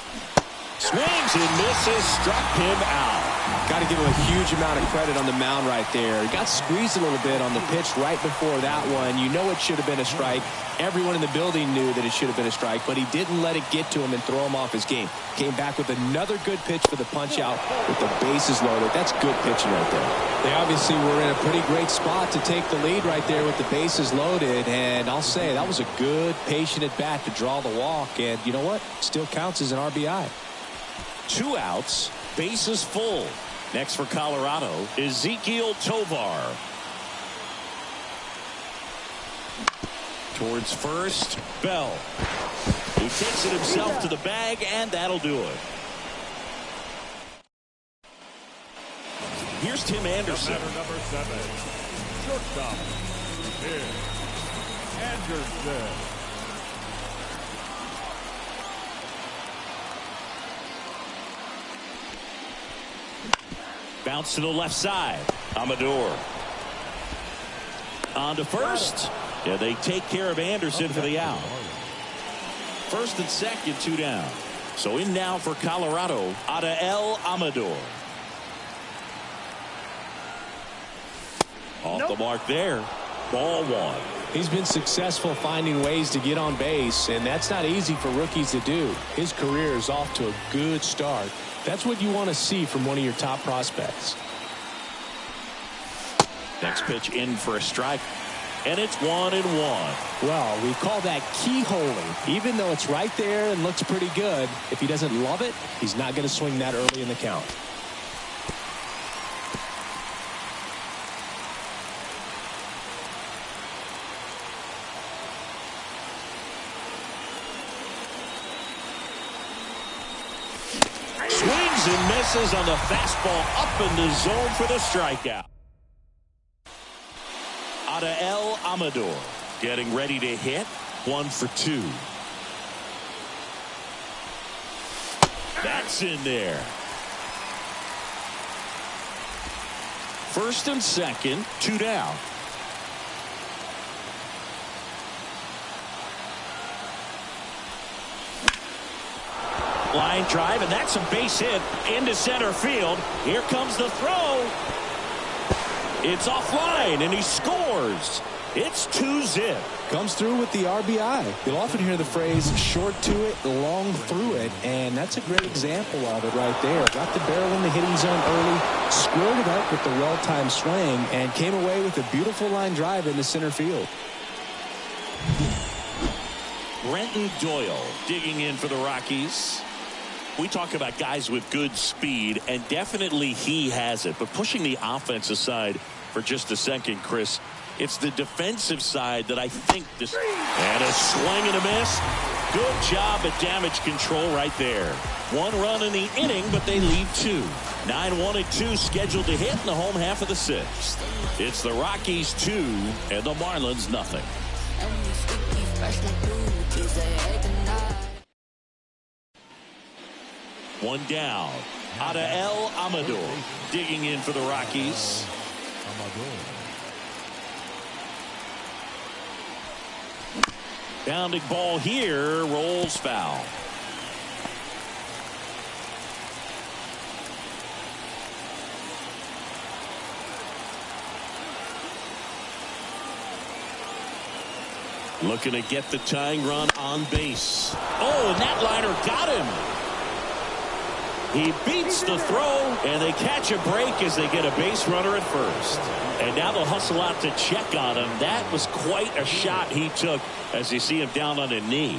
Swings and misses, struck him out. Got to give him a huge amount of credit on the mound right there. He got squeezed a little bit on the pitch right before that one. You know it should have been a strike. Everyone in the building knew that it should have been a strike, but he didn't let it get to him and throw him off his game. Came back with another good pitch for the punch out with the bases loaded. That's good pitching right there. They obviously were in a pretty great spot to take the lead right there with the bases loaded, and I'll say that was a good patient at bat to draw the walk, and you know what? Still counts as an RBI. 2 outs, bases full. Next for Colorado, Ezequiel Tovar. Towards first, Bell. He takes it himself to the bag, and that'll do it. Here's Tim Anderson. Number 7, shortstop, Tim Anderson. Bounce to the left side. Amador. On to first. Yeah, they take care of Anderson for the out. First and second, 2 down. So in now for Colorado, Adael Amador. Off the mark there. Ball 1. He's been successful finding ways to get on base, and that's not easy for rookies to do. His career is off to a good start. That's what you want to see from one of your top prospects. Next pitch in for a strike. And it's 1-1. Well, we call that keyholing. Even though it's right there and looks pretty good, if he doesn't love it, he's not going to swing that early in the count. Swings and misses on the fastball up in the zone for the strikeout. Adael Amador getting ready to hit. 1 for 2. That's in there. First and second, 2 down. Line drive, and that's a base hit into center field. Here comes the throw. It's offline, and he scores. It's 2-zip. Comes through with the RBI. You'll often hear the phrase short to it, long through it, and that's a great example of it right there. Got the barrel in the hitting zone early, squared it up with the well-timed swing, and came away with a beautiful line drive into center field. Brenton Doyle digging in for the Rockies. We talk about guys with good speed, and definitely he has it. But pushing the offense aside for just a second, Chris, it's the defensive side that I think this. And a swing and a miss. Good job at damage control right there. 1 run in the inning, but they lead 2. 9-1 and 2 scheduled to hit in the home half of the 6th. It's the Rockies 2 and the Marlins nothing. One down. Adael Amador digging in for the Rockies. Bounding ball here, rolls foul. Looking to get the tying run on base. Oh, and that liner got him. He beats the throw, and they catch a break as they get a base runner at first. And now they'll hustle out to check on him. That was quite a shot he took as you see him down on a knee.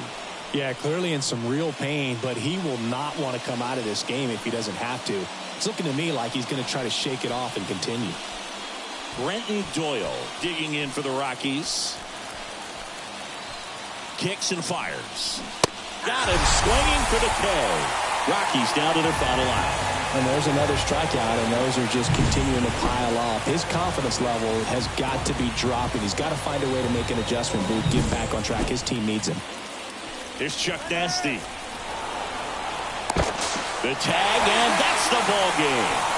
Yeah, clearly in some real pain, but he will not want to come out of this game if he doesn't have to. It's looking to me like he's going to try to shake it off and continue. Brenton Doyle digging in for the Rockies. Kicks and fires. Got him swinging for the K. Rockies down to their final out. And there's another strikeout, and those are just continuing to pile off. His confidence level has got to be dropping. He's got to find a way to make an adjustment, Boot, get back on track. His team needs him. Here's Chuck Nasty. The tag, and that's the ball game.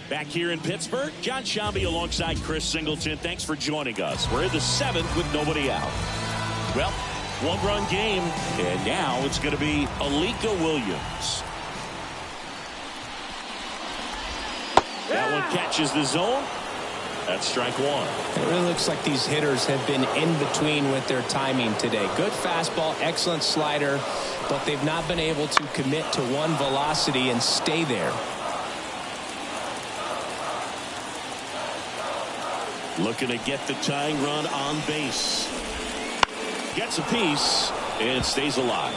Back here in Pittsburgh, John Shambi alongside Chris Singleton. Thanks for joining us. We're in the 7th with nobody out. Well, one-run game, and now it's going to be Alika Williams. That one catches the zone. That's strike one. It really looks like these hitters have been in between with their timing today. Good fastball, excellent slider, but they've not been able to commit to one velocity and stay there. Looking to get the tying run on base. Gets a piece and stays alive.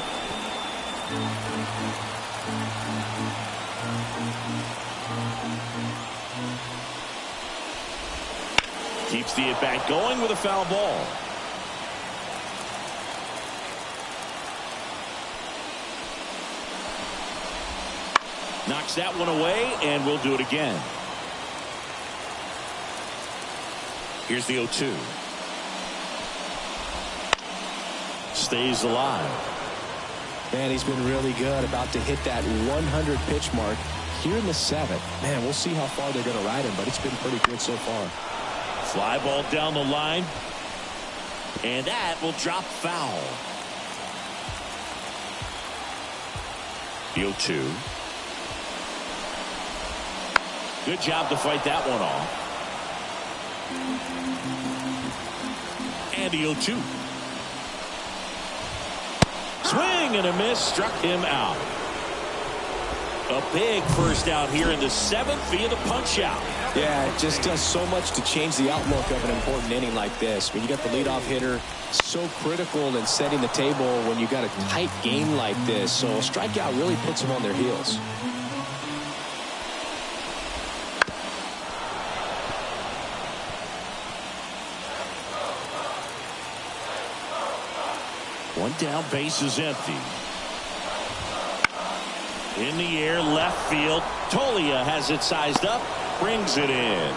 Keeps the at-bat going with a foul ball. Knocks that one away, and we'll do it again. Here's the 0-2. Stays alive. Man, he's been really good. About to hit that 100 pitch mark here in the 7th. Man, we'll see how far they're going to ride him, but it's been pretty good so far. Fly ball down the line. And that will drop foul. The 0-2. Good job to fight that one off. And the 0-2. Swing and a miss, struck him out. A big first out here in the 7th via the punch out. Yeah, it just does so much to change the outlook of an important inning like this. When you got the leadoff hitter so critical in setting the table when you got a tight game like this. So a strikeout really puts them on their heels. One down, base is empty. In the air, left field. Tolia has it sized up, brings it in.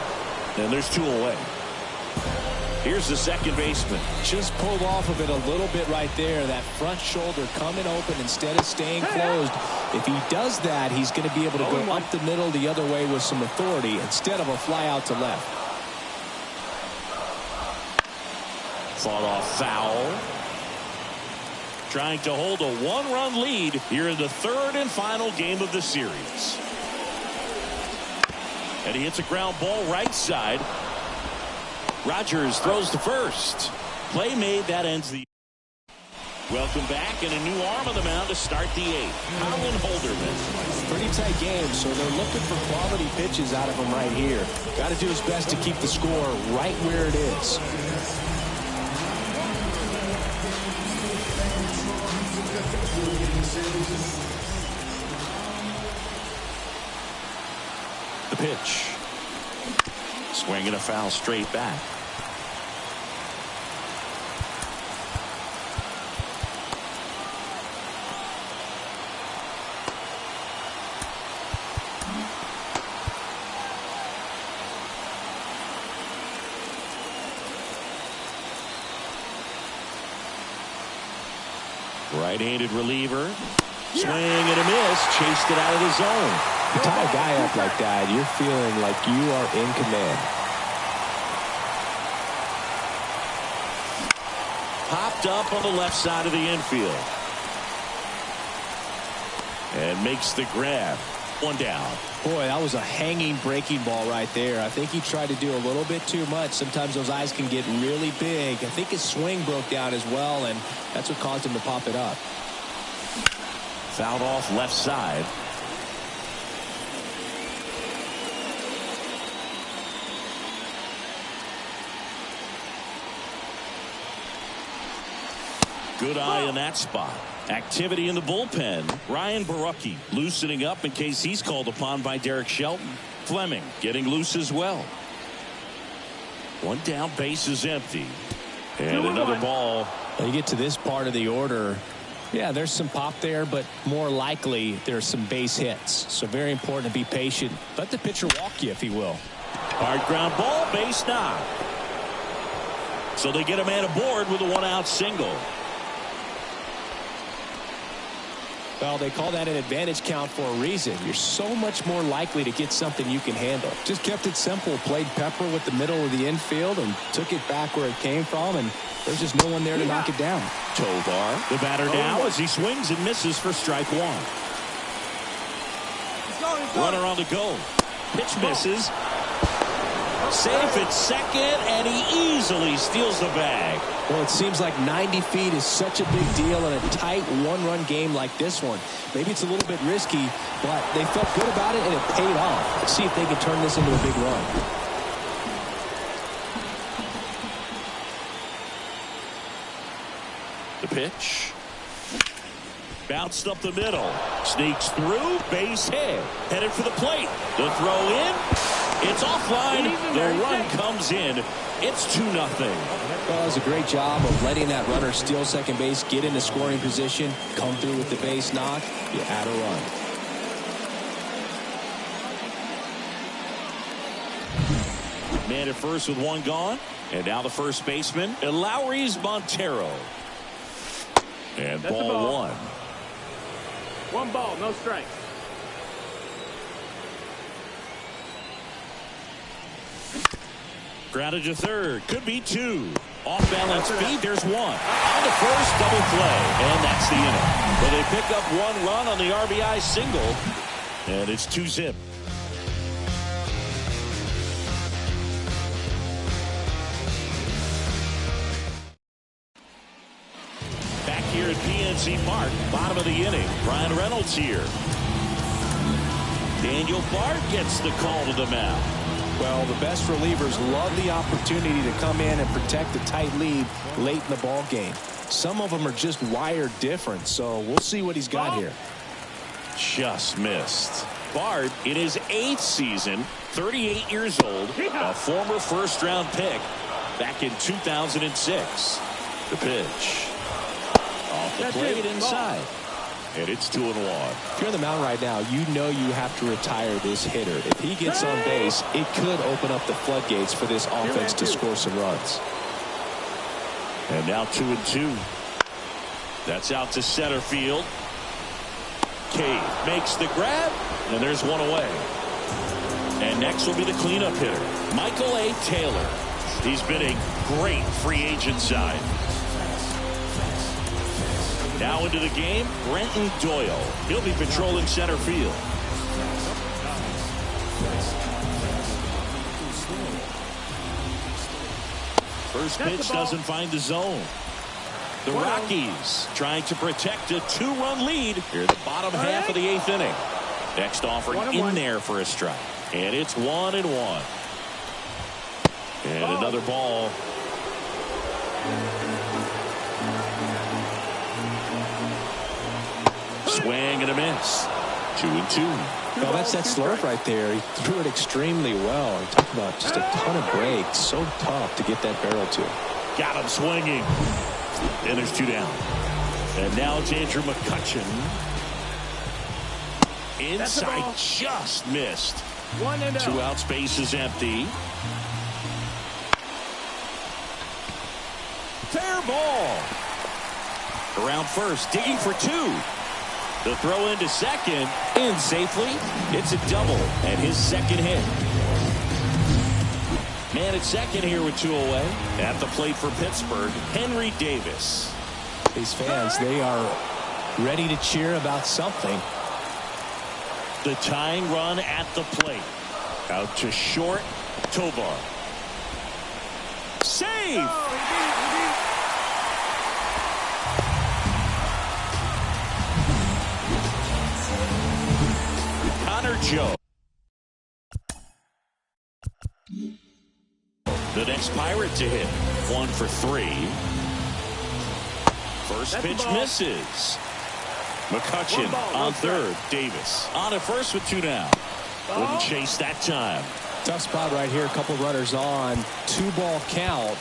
And there's 2 away. Here's the second baseman. Just pulled off of it a little bit right there. That front shoulder coming open instead of staying closed. If he does that, he's going to be able to go up the middle the other way with some authority instead of a fly out to left. Fought off foul. Trying to hold a 1-run lead here in the 3rd and final game of the series. And he hits a ground ball right side. Rogers throws to first. Play made. That ends the. Welcome back, and a new arm on the mound to start the 8th. Colin Holderman. Pretty tight game, so they're looking for quality pitches out of him right here. Got to do his best to keep the score right where it is. The pitch. Swinging a foul straight back. Right-handed reliever. Swing and a miss. Chased it out of the zone. You tie a guy up like that, you're feeling like you are in command. Popped up on the left side of the infield. And makes the grab. One down. Boy, that was a hanging breaking ball right there. I think he tried to do a little bit too much. Sometimes those eyes can get really big. I think his swing broke down as well, and that's what caused him to pop it up. Fouled off left side. Good eye in that spot. Activity in the bullpen. Ryan Barucki loosening up in case he's called upon by Derek Shelton. Fleming getting loose as well. One down, base is empty. And another ball. When you get to this part of the order, yeah, there's some pop there, but more likely there's some base hits. So very important to be patient. Let the pitcher walk you, if he will. Hard ground ball, base knock. So they get a man aboard with a one-out single. Well, they call that an advantage count for a reason. You're so much more likely to get something you can handle. Just kept it simple, played pepper with the middle of the infield and took it back where it came from, and there's just no one there to knock it down. Tovar, the batter now as he swings and misses for strike one. Runner on the go. Pitch misses. Safe at second, and he easily steals the bag. Well, it seems like 90 feet is such a big deal in a tight one-run game like this one. Maybe it's a little bit risky, but they felt good about it, and it paid off. Let's see if they can turn this into a big run. The pitch. Bounced up the middle. Sneaks through. Base hit. Headed for the plate. The throw in. It's offline. The run comes in. It's 2-0. Well, it was a great job of letting that runner steal second base, get into scoring position, come through with the base knock. You add a run. Man at first with one gone. And now the first baseman, Lowry's Montero. And ball one. One ball, no strikes. Grounded to third. Could be two. Off balance feed. There's one. On the first, double play. And that's the inning. But they pick up one run on the RBI single. And it's 2-zip. Back here at PNC Park. Bottom of the inning. Brian Reynolds here. Daniel Bard gets the call to the mound. Well, the best relievers love the opportunity to come in and protect a tight lead late in the ball game. Some of them are just wired different, so we'll see what he's got here. Just missed. Bard in his 8th season, 38 years old, a former first-round pick back in 2006. The pitch. Off the plate inside. And it's 2-1. If you're on the mound right now, you know you have to retire this hitter. If he gets on base, it could open up the floodgates for this offense to score some runs. And now 2-2. That's out to center field. Cade makes the grab, and there's one away. And next will be the cleanup hitter, Michael A. Taylor. He's been a great free agent sign. Now into the game, Brenton Doyle. He'll be patrolling center field. First pitch doesn't find the zone. The Rockies trying to protect a 2-run lead here in the bottom half of the 8th inning. Next offering in there for a strike. And it's 1-1. And another ball. Swing and a miss. 2-2. Well, that's that slurve right there. He threw it extremely well. And talk about just a ton of breaks. So tough to get that barrel to. Got him swinging. And there's 2 down. And now it's Andrew McCutchen. Inside, just missed. 2 outs, base is empty. Fair ball. around first, digging for two. The throw into second, in safely. It's a double, and his second hit. Man at second here with two away. At the plate for Pittsburgh, Henry Davis. These fans, they are ready to cheer about something. The tying run at the plate. Out to short, Tovar. Save! Connor Joe. The next Pirate to hit. 1 for 3. First pitch misses. McCutchen on third. Davis on at first with 2 down. Wouldn't chase that time. Tough spot right here. A couple runners on. 2-ball count.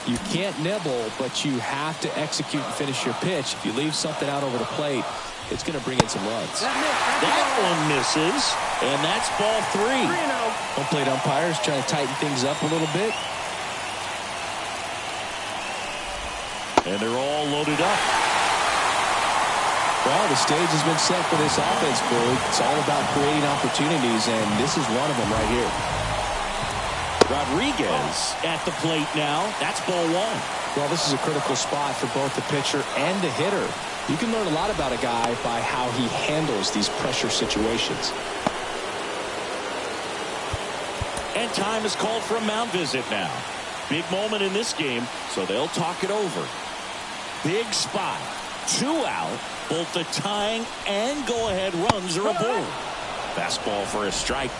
You can't nibble, but you have to execute and finish your pitch. If you leave something out over the plate, it's going to bring in some runs. That one misses, and that's ball 3. Home plate umpires trying to tighten things up a little bit. And they're all loaded up. Well, the stage has been set for this offense, Boyd. It's all about creating opportunities, and this is one of them right here. Rodriguez at the plate now. That's ball 1. Well, this is a critical spot for both the pitcher and the hitter. You can learn a lot about a guy by how he handles these pressure situations. And time is called for a mound visit now. Big moment in this game, so they'll talk it over. Big spot. 2 out. Both the tying and go-ahead runs are aboard. Fastball for a strike.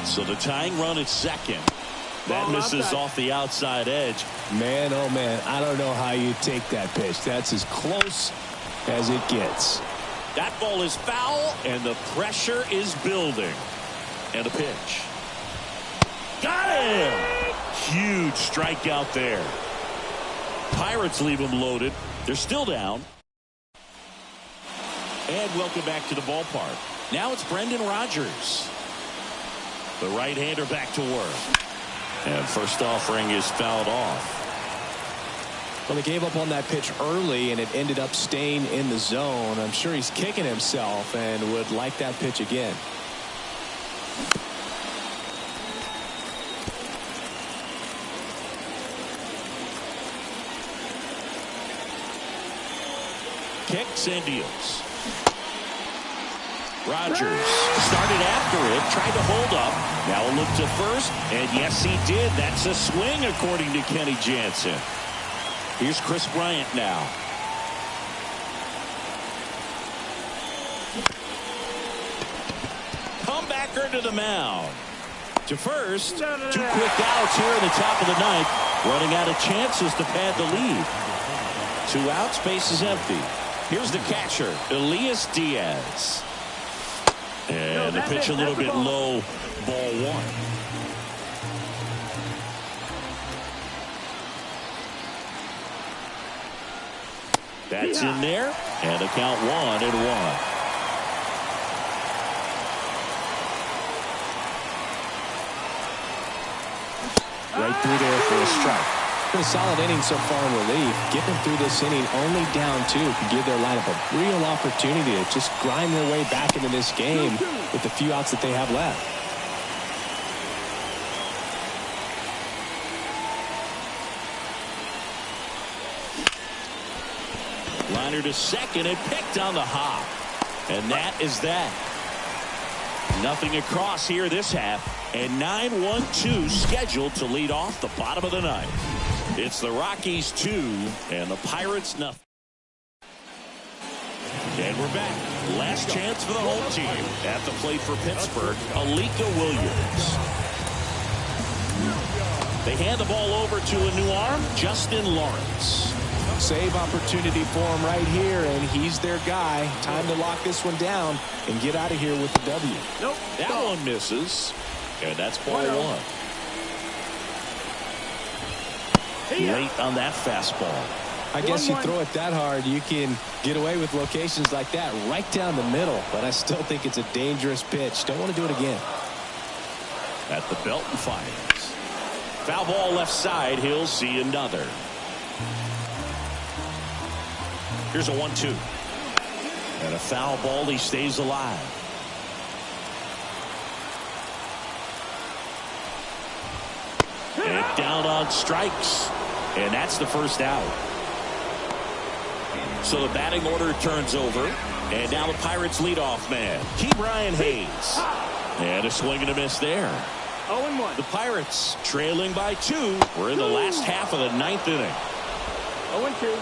So the tying run at second. That misses off the outside edge. Man, oh man, I don't know how you take that pitch. That's as close as it gets. That ball is foul, and the pressure is building. And a pitch. Got him! Huge strikeout there. Pirates leave them loaded. They're still down. And welcome back to the ballpark. Now it's Brendan Rodgers. The right-hander back to work. And first offering is fouled off. Well, they gave up on that pitch early, and it ended up staying in the zone. I'm sure he's kicking himself and would like that pitch again. Kicks and deals. Rodgers started after it, tried to hold up. Now a look to first, and yes, he did. That's a swing, according to Kenny Jansen. Here's Chris Bryant now. Comebacker to the mound. To first. 2 quick outs here in the top of the ninth. Running out of chances to pad the lead. 2 outs, base is empty. Here's the catcher, Elias Diaz. And the pitch a little bit low, ball 1. That's in there, and the count 1-1. Right through there for a strike. Been a solid inning so far in relief. Getting through this inning only down 2 can give their lineup a real opportunity to just grind their way back into this game with the few outs that they have left. Liner to second and picked on the hop. And that is that. Nothing across here this half. And 9-1-2 scheduled to lead off the bottom of the ninth. It's the Rockies 2 and the Pirates nothing. And we're back. Last chance for the home team. At the plate for Pittsburgh, Alika Williams. They hand the ball over to a new arm, Justin Lawrence. Save opportunity for him right here, and he's their guy. Time to lock this one down and get out of here with the W. Nope. That one misses. And that's ball 1. Late on that fastball. I guess you throw it that hard, you can get away with locations like that right down the middle. But I still think it's a dangerous pitch. Don't want to do it again. At the belt and fires. Foul ball left side. He'll see another. Here's a 1-2. And a foul ball. He stays alive. And down on strikes. And that's the first out. So the batting order turns over. And now the Pirates leadoff man, Brian Hayes. And a swing and a miss there. 0-1. The Pirates trailing by 2. We're in the last half of the 9th inning. 0-2.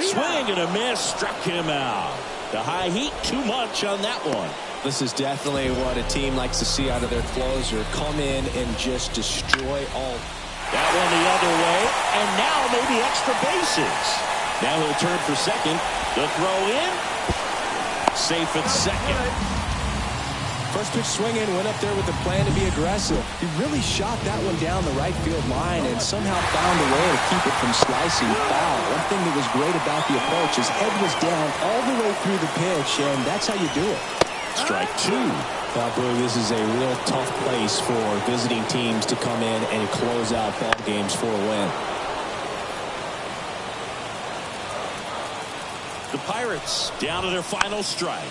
Swing and a miss. Struck him out. The high heat, too much on that one. This is definitely what a team likes to see out of their closer. Come in and just destroy all. That one the other way. And now maybe extra bases. Now he'll turn for second. The throw in. Safe at second. First pitch swinging, went up there with a plan to be aggressive. He really shot that one down the right field line and somehow found a way to keep it from slicing foul. One thing that was great about the approach, his head was down all the way through the pitch, and that's how you do it. Strike 2. I believe this is a real tough place for visiting teams to come in and close out ball games for a win. The Pirates down to their final strike.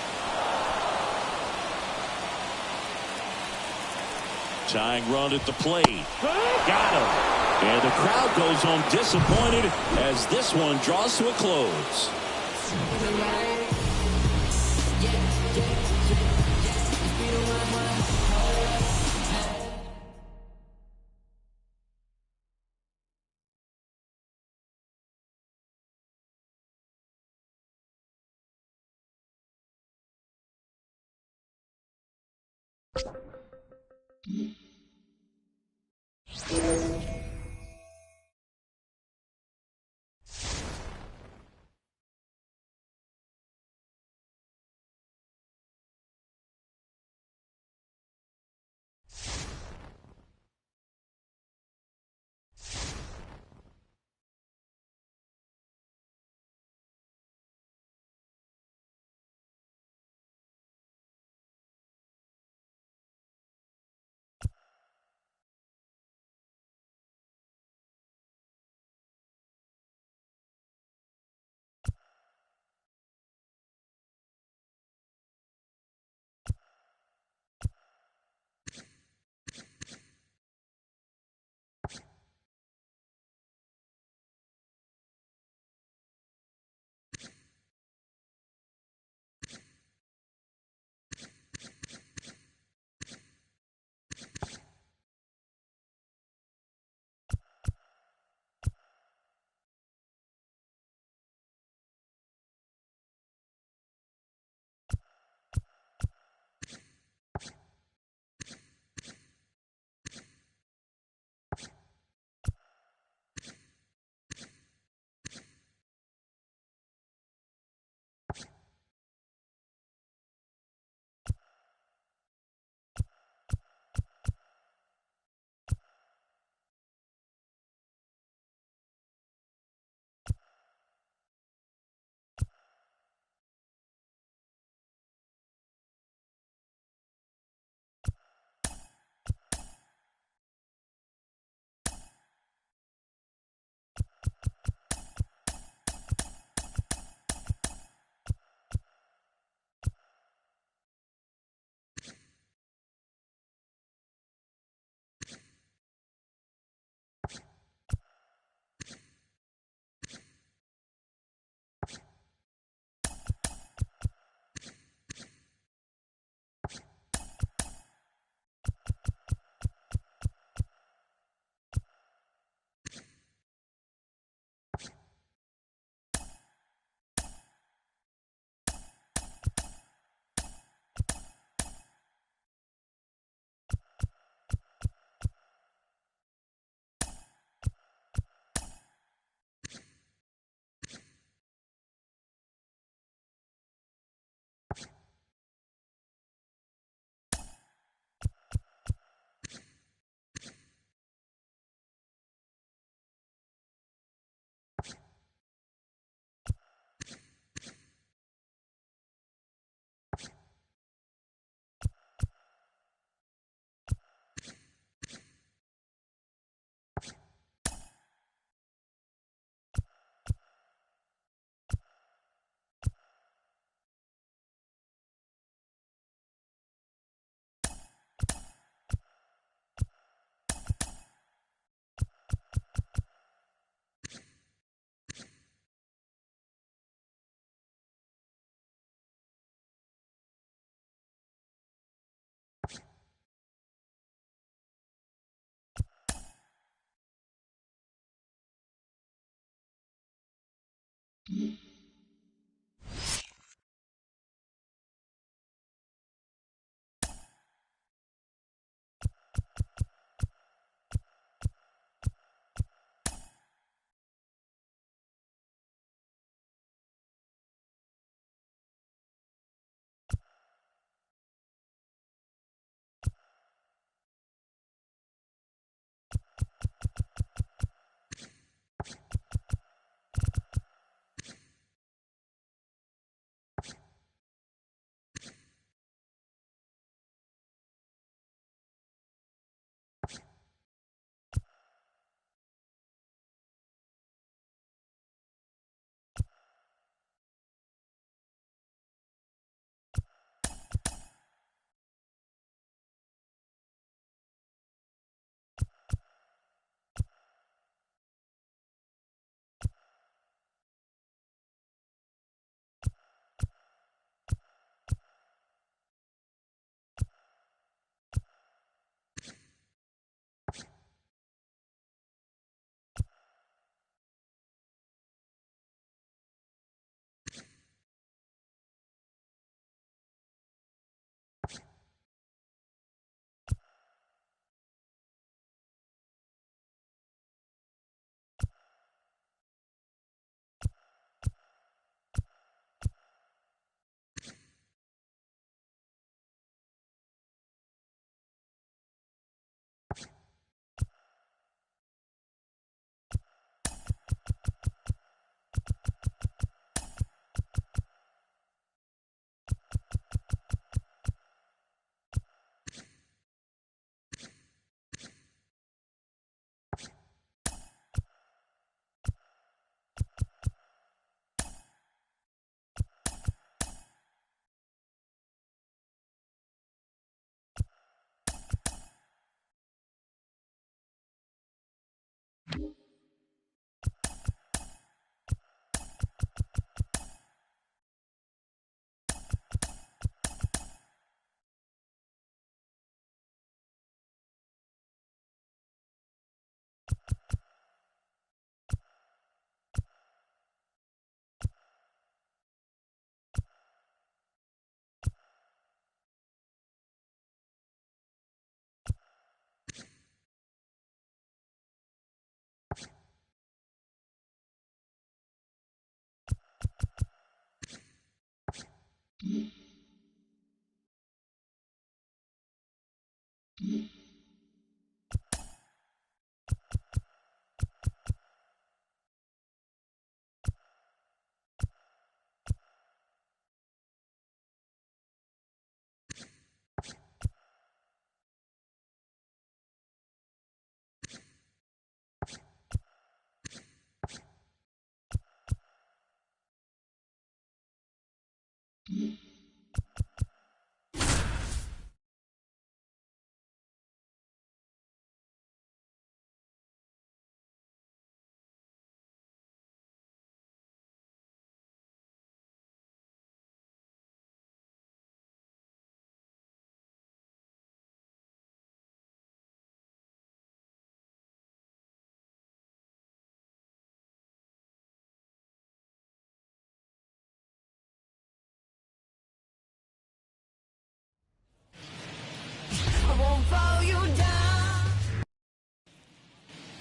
Tying run at the plate. Got him. And the crowd goes home disappointed as this one draws to a close.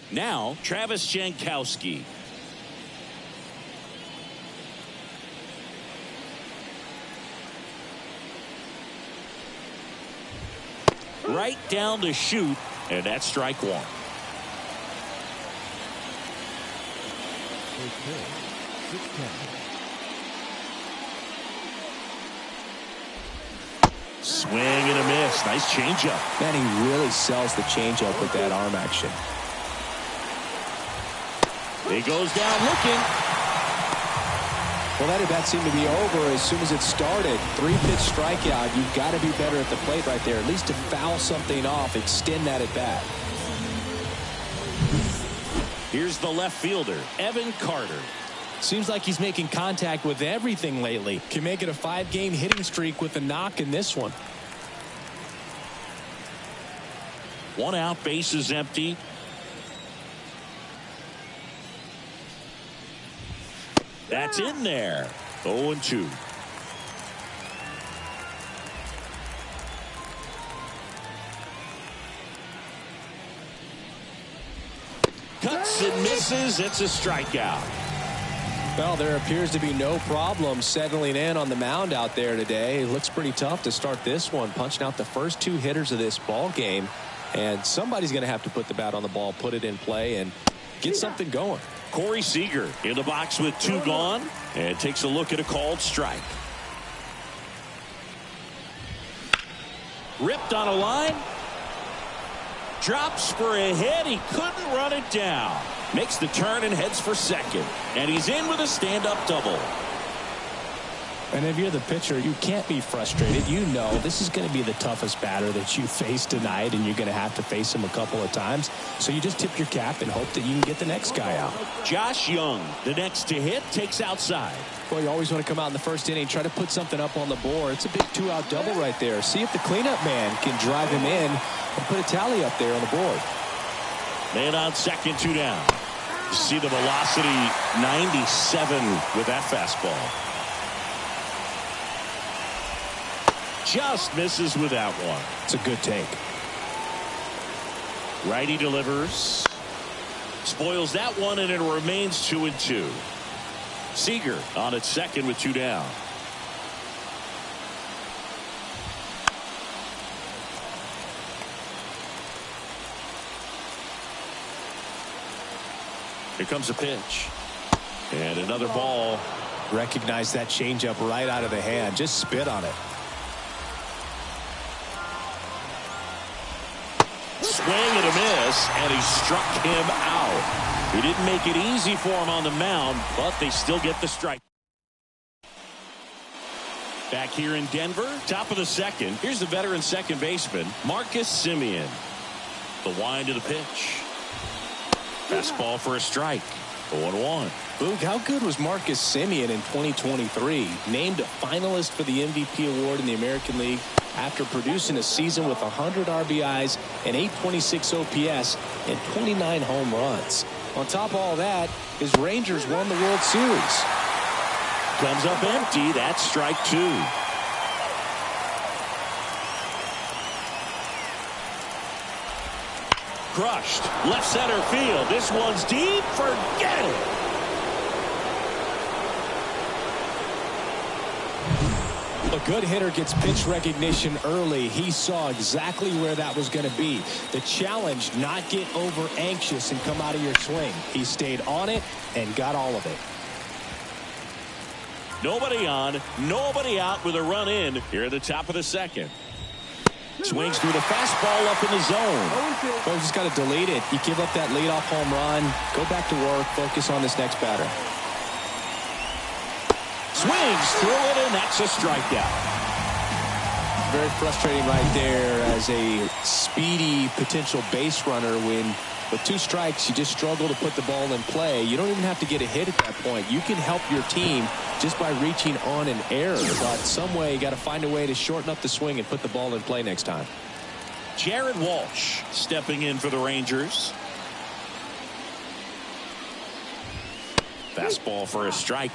Now, Travis Jankowski. Right down to shoot, and that's strike one. Swing and a miss. Nice changeup. Man, he really sells the changeup with that arm action. He goes down looking. Well, that at bat seemed to be over as soon as it started. 3-pitch strikeout. You've got to be better at the plate right there, at least to foul something off, extend that at bat. Here's the left fielder, Evan Carter. Seems like he's making contact with everything lately. Can make it a 5-game hitting streak with a knock in this one. 1 out, base is empty. That's in there. 0-2. Cuts and misses. It's a strikeout. Well, there appears to be no problem settling in on the mound out there today. It looks pretty tough to start this one, punching out the first two hitters of this ball game. And somebody's going to have to put the bat on the ball, put it in play, and get something going. Corey Seager in the box with 2 gone and takes a look at a called strike. Ripped on a line. Drops for a hit. He couldn't run it down. Makes the turn and heads for second. And he's in with a stand-up double. And if you're the pitcher, you can't be frustrated. You know this is going to be the toughest batter that you face tonight, and you're going to have to face him a couple of times. So you just tip your cap and hope that you can get the next guy out. Josh Young, the next to hit, takes outside. Well, you always want to come out in the first inning, try to put something up on the board. It's a big 2-out double right there. See if the cleanup man can drive him in and put a tally up there on the board. Man on second, 2 down. You see the velocity, 97 with that fastball. Just misses with that one. It's a good take. Righty delivers. Spoils that one, and it remains 2-2. Seager on at second with 2 down. Here comes a pitch. And another ball. Recognize that changeup right out of the hand. Just spit on it. Swing and a miss, and he struck him out. He didn't make it easy for him on the mound, but they still get the strike. Back here in Denver, top of the second. Here's the veteran second baseman, Marcus Semien. The wind of the pitch. Fastball for a strike. 0-1. Boog, how good was Marcus Semien in 2023? Named a finalist for the MVP award in the American League after producing a season with 100 RBIs and 826 OPS and 29 home runs. On top of all that, his Rangers won the World Series. Comes up empty. That's strike 2. Crushed. Left center field. This one's deep. Forget it. A good hitter gets pitch recognition early. He saw exactly where that was going to be. The challenge, not get over anxious and come out of your swing. He stayed on it and got all of it. Nobody on, nobody out with a run in here at the top of the second. Swings through the fastball up in the zone. Well, you just got to delete it. You give up that leadoff home run. Go back to work. Focus on this next batter. Swings through it, and that's a strikeout. Very frustrating right there as a speedy potential base runner when with 2 strikes you just struggle to put the ball in play. You don't even have to get a hit at that point. You can help your team just by reaching on an error, but some way you got to find a way to shorten up the swing and put the ball in play next time. Jared Walsh stepping in for the Rangers. Fastball for a strike.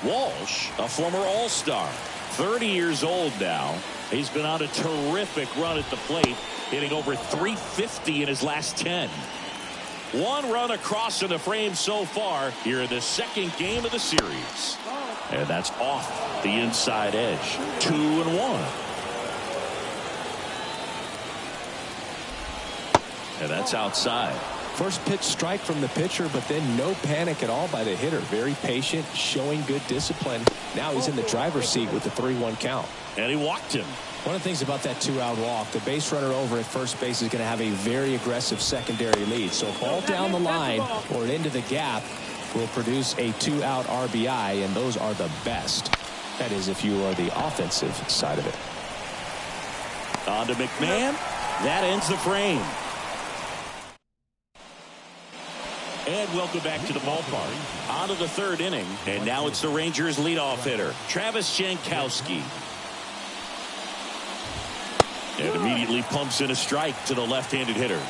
Walsh, a former All-Star, 30 years old now. He's been on a terrific run at the plate, hitting over 350 in his last 10. 1 run across in the frame so far here in the second game of the series. And that's off the inside edge. 2-1. And that's outside. First pitch strike from the pitcher, but then no panic at all by the hitter. Very patient, showing good discipline. Now he's in the driver's seat with the 3-1 count. And he walked him. One of the things about that 2-out walk, the base runner over at first base is going to have a very aggressive secondary lead. So a ball down the line or into the gap will produce a 2-out RBI, and those are the best. That is if you are the offensive side of it. On to McMahon. That ends the frame. And welcome back to the ballpark. On to the 3rd inning. And now it's the Rangers leadoff hitter, Travis Jankowski. And immediately pumps in a strike to the left-handed hitter.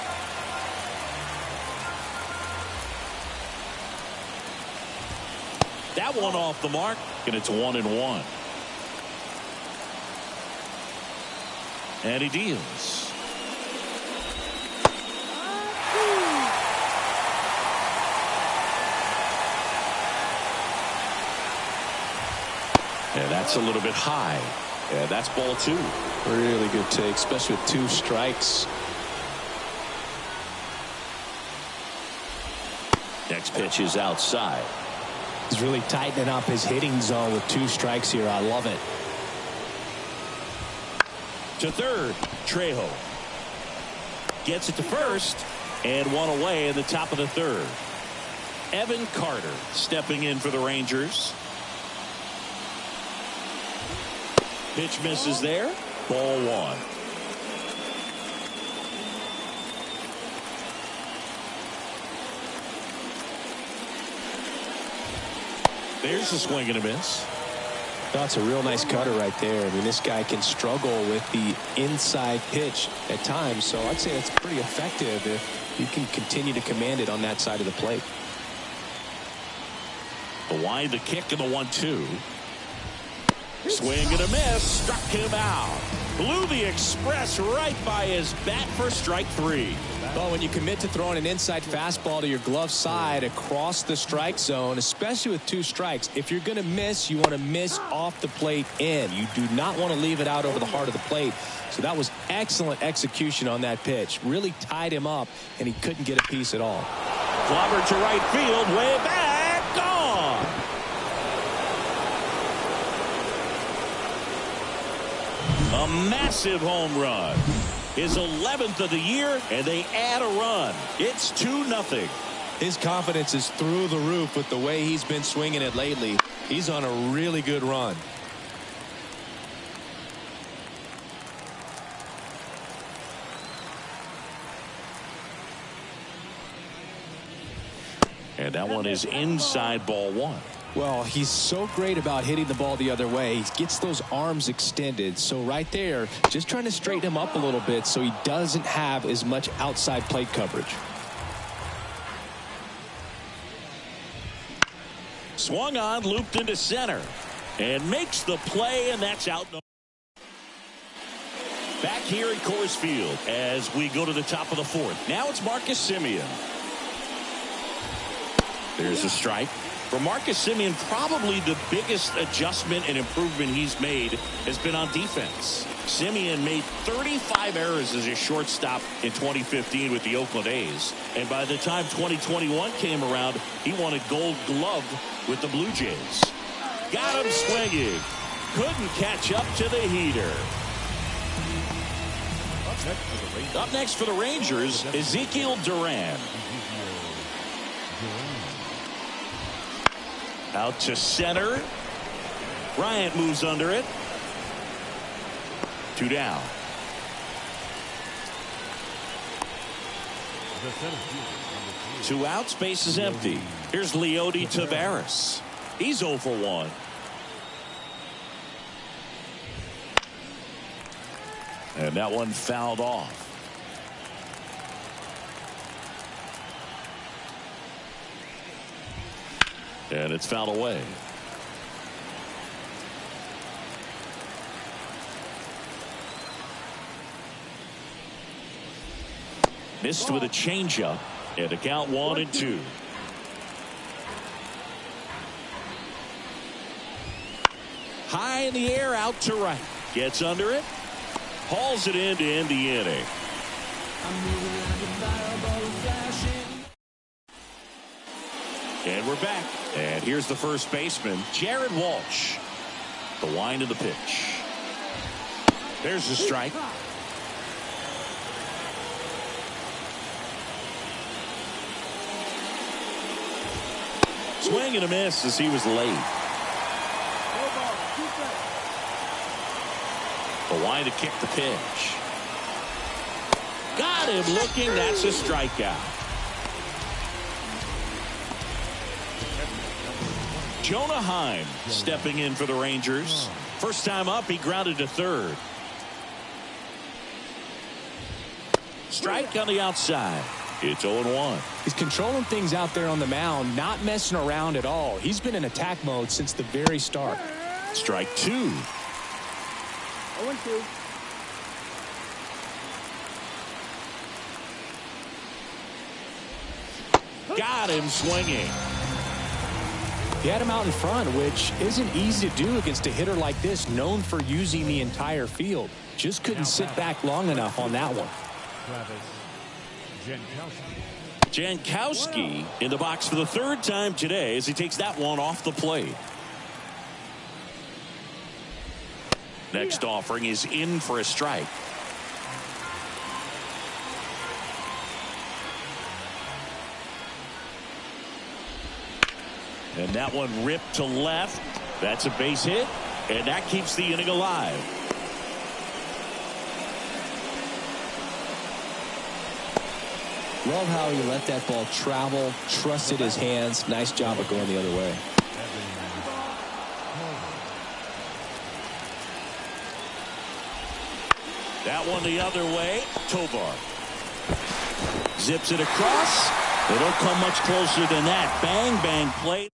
That one off the mark, and it's 1-1. And he deals. And that's a little bit high. And that's ball 2. Really good take, especially with 2 strikes. Next pitch is outside. He's really tightening up his hitting zone with 2 strikes here. I love it. To third, Trejo. Gets it to first, and 1 away in the top of the 3rd. Evan Carter stepping in for the Rangers. Pitch misses there. Ball 1. There's a swing and a miss. That's a real nice cutter right there. I mean, this guy can struggle with the inside pitch at times, so I'd say it's pretty effective if you can continue to command it on that side of the plate. The wide, the kick, and the 1-2. Swing and a miss. Struck him out. Blew the express right by his bat for strike 3. Well, when you commit to throwing an inside fastball to your glove side across the strike zone, especially with 2 strikes, if you're going to miss, you want to miss off the plate in. You do not want to leave it out over the heart of the plate. So that was excellent execution on that pitch. Really tied him up, and he couldn't get a piece at all. Clobbered to right field, way back, gone. A massive home run. His 11th of the year, and they add a run. It's 2-0. His confidence is through the roof with the way he's been swinging it lately. He's on a really good run. And that one is inside ball 1. Well, he's so great about hitting the ball the other way. He gets those arms extended. So right there, just trying to straighten him up a little bit so he doesn't have as much outside plate coverage. Swung on, looped into center, and makes the play, and that's out. Back here at Coors Field as we go to the top of the 4th. Now it's Marcus Semien. There's a strike. For Marcus Semien, probably the biggest adjustment and improvement he's made has been on defense. Semien made 35 errors as a shortstop in 2015 with the Oakland A's. And by the time 2021 came around, he won a Gold Glove with the Blue Jays. Got him swinging. Couldn't catch up to the heater. Up next for the Rangers, Ezekiel Duran. Out to center. Bryant moves under it. 2 down. Two outs, base is empty. Here's Leody Taveras. He's 0 for 1. And that one fouled off. And it's fouled away. Missed with a changeup. And a count 1-2. High in the air, out to right. Gets under it. Hauls it in to end the inning. And we're back. And here's the first baseman, Jared Walsh. The wind of the pitch. There's the strike. Swing and a miss as he was late. The wind to kick the pitch. Got him looking. That's a strikeout. Jonah Heim stepping in for the Rangers. First time up, he grounded to third. Strike on the outside. It's 0-1. He's controlling things out there on the mound, not messing around at all. He's been in attack mode since the very start. Strike 2. 0-2. Got him swinging. He had him out in front, which isn't easy to do against a hitter like this, known for using the entire field. Just couldn't sit back long enough on that one. Jankowski in the box for the third time today as he takes that one off the plate. Next offering is in for a strike. And that one ripped to left. That's a base hit, and that keeps the inning alive. Love how he let that ball travel, trusted his hands. Nice job of going the other way. That one the other way. Tovar zips it across. They don't come much closer than that. Bang, bang play.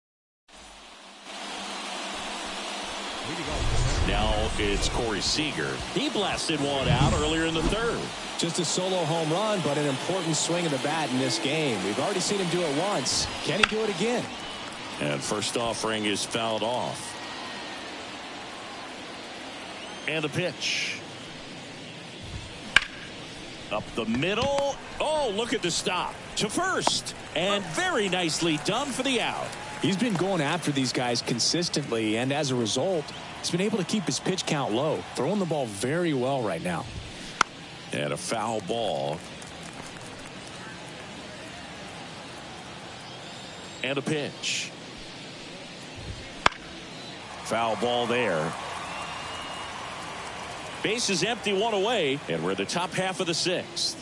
Now it's Corey Seager. He blasted one out earlier in the third. Just a solo home run, but an important swing of the bat in this game. We've already seen him do it once. Can he do it again? And first offering is fouled off. And the pitch. Up the middle. Oh, look at the stop. To first. And very nicely done for the out. He's been going after these guys consistently, and as a result, he's been able to keep his pitch count low. Throwing the ball very well right now. And a foul ball. And a pitch. Foul ball there. Base is empty, one away, and we're in the top half of the sixth.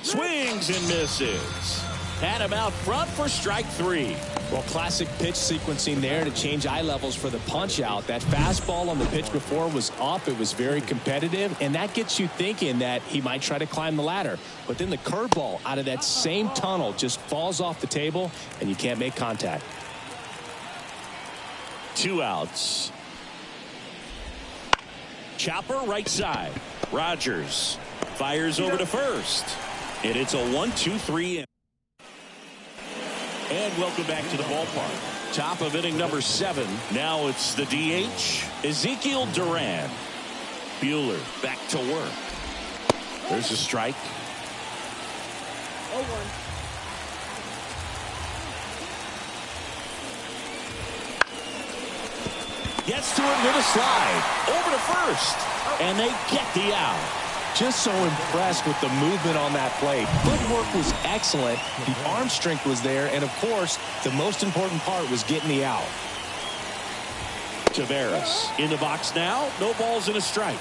Swings and misses. Had him out front for strike 3. Well, classic pitch sequencing there to change eye levels for the punch out. That fastball on the pitch before was up. It was very competitive, and that gets you thinking that he might try to climb the ladder. But then the curveball out of that same tunnel just falls off the table, and you can't make contact. 2 outs. Chopper right side. Rogers fires over to first. And it's a 1-2-3. And welcome back to the ballpark. Top of inning number 7. Now it's the DH, Ezekiel Duran. Buehler back to work. There's a strike. 0-1. Gets to it with a slide. Over to first. And they get the out. Just so impressed with the movement on that play. Footwork was excellent. The arm strength was there. And, of course, the most important part was getting the out. Tavares in the box now. No balls and a strike.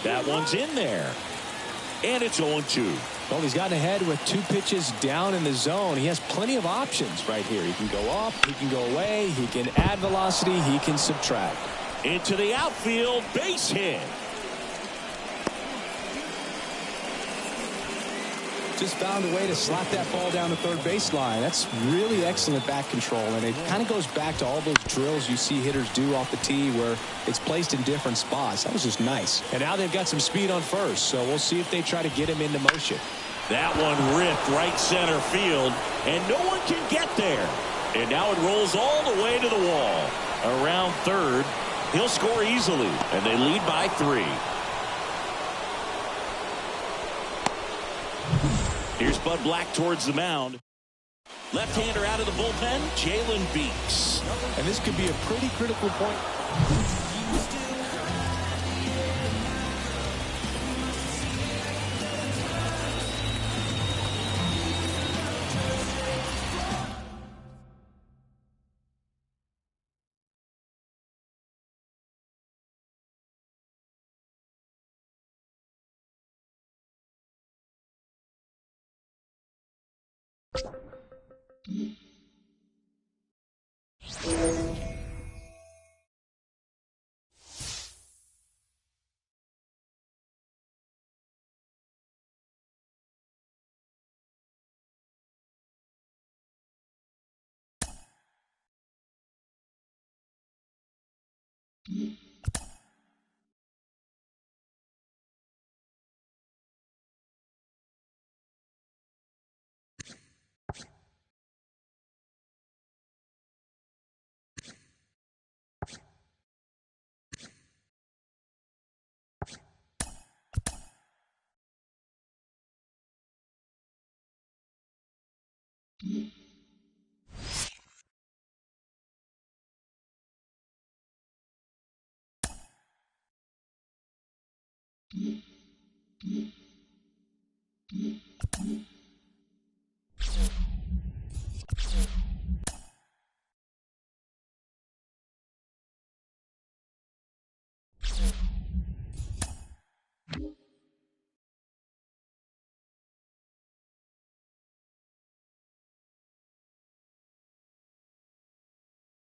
That one's in there. And it's 0-2. Well, he's gotten ahead with 2 pitches down in the zone. He has plenty of options right here. He can go up, he can go away, he can add velocity, he can subtract. Into the outfield, base hit. Just found a way to slap that ball down the third baseline. That's really excellent bat control, and it kind of goes back to all those drills you see hitters do off the tee where it's placed in different spots. That was just nice. And now they've got some speed on first, so we'll see if they try to get him into motion. That one ripped right center field, and no one can get there. And now it rolls all the way to the wall. Around third, he'll score easily, and they lead by 3. Here's Bud Black towards the mound. Left-hander out of the bullpen, Jalen Beeks. And this could be a pretty critical point. Mm-hmm.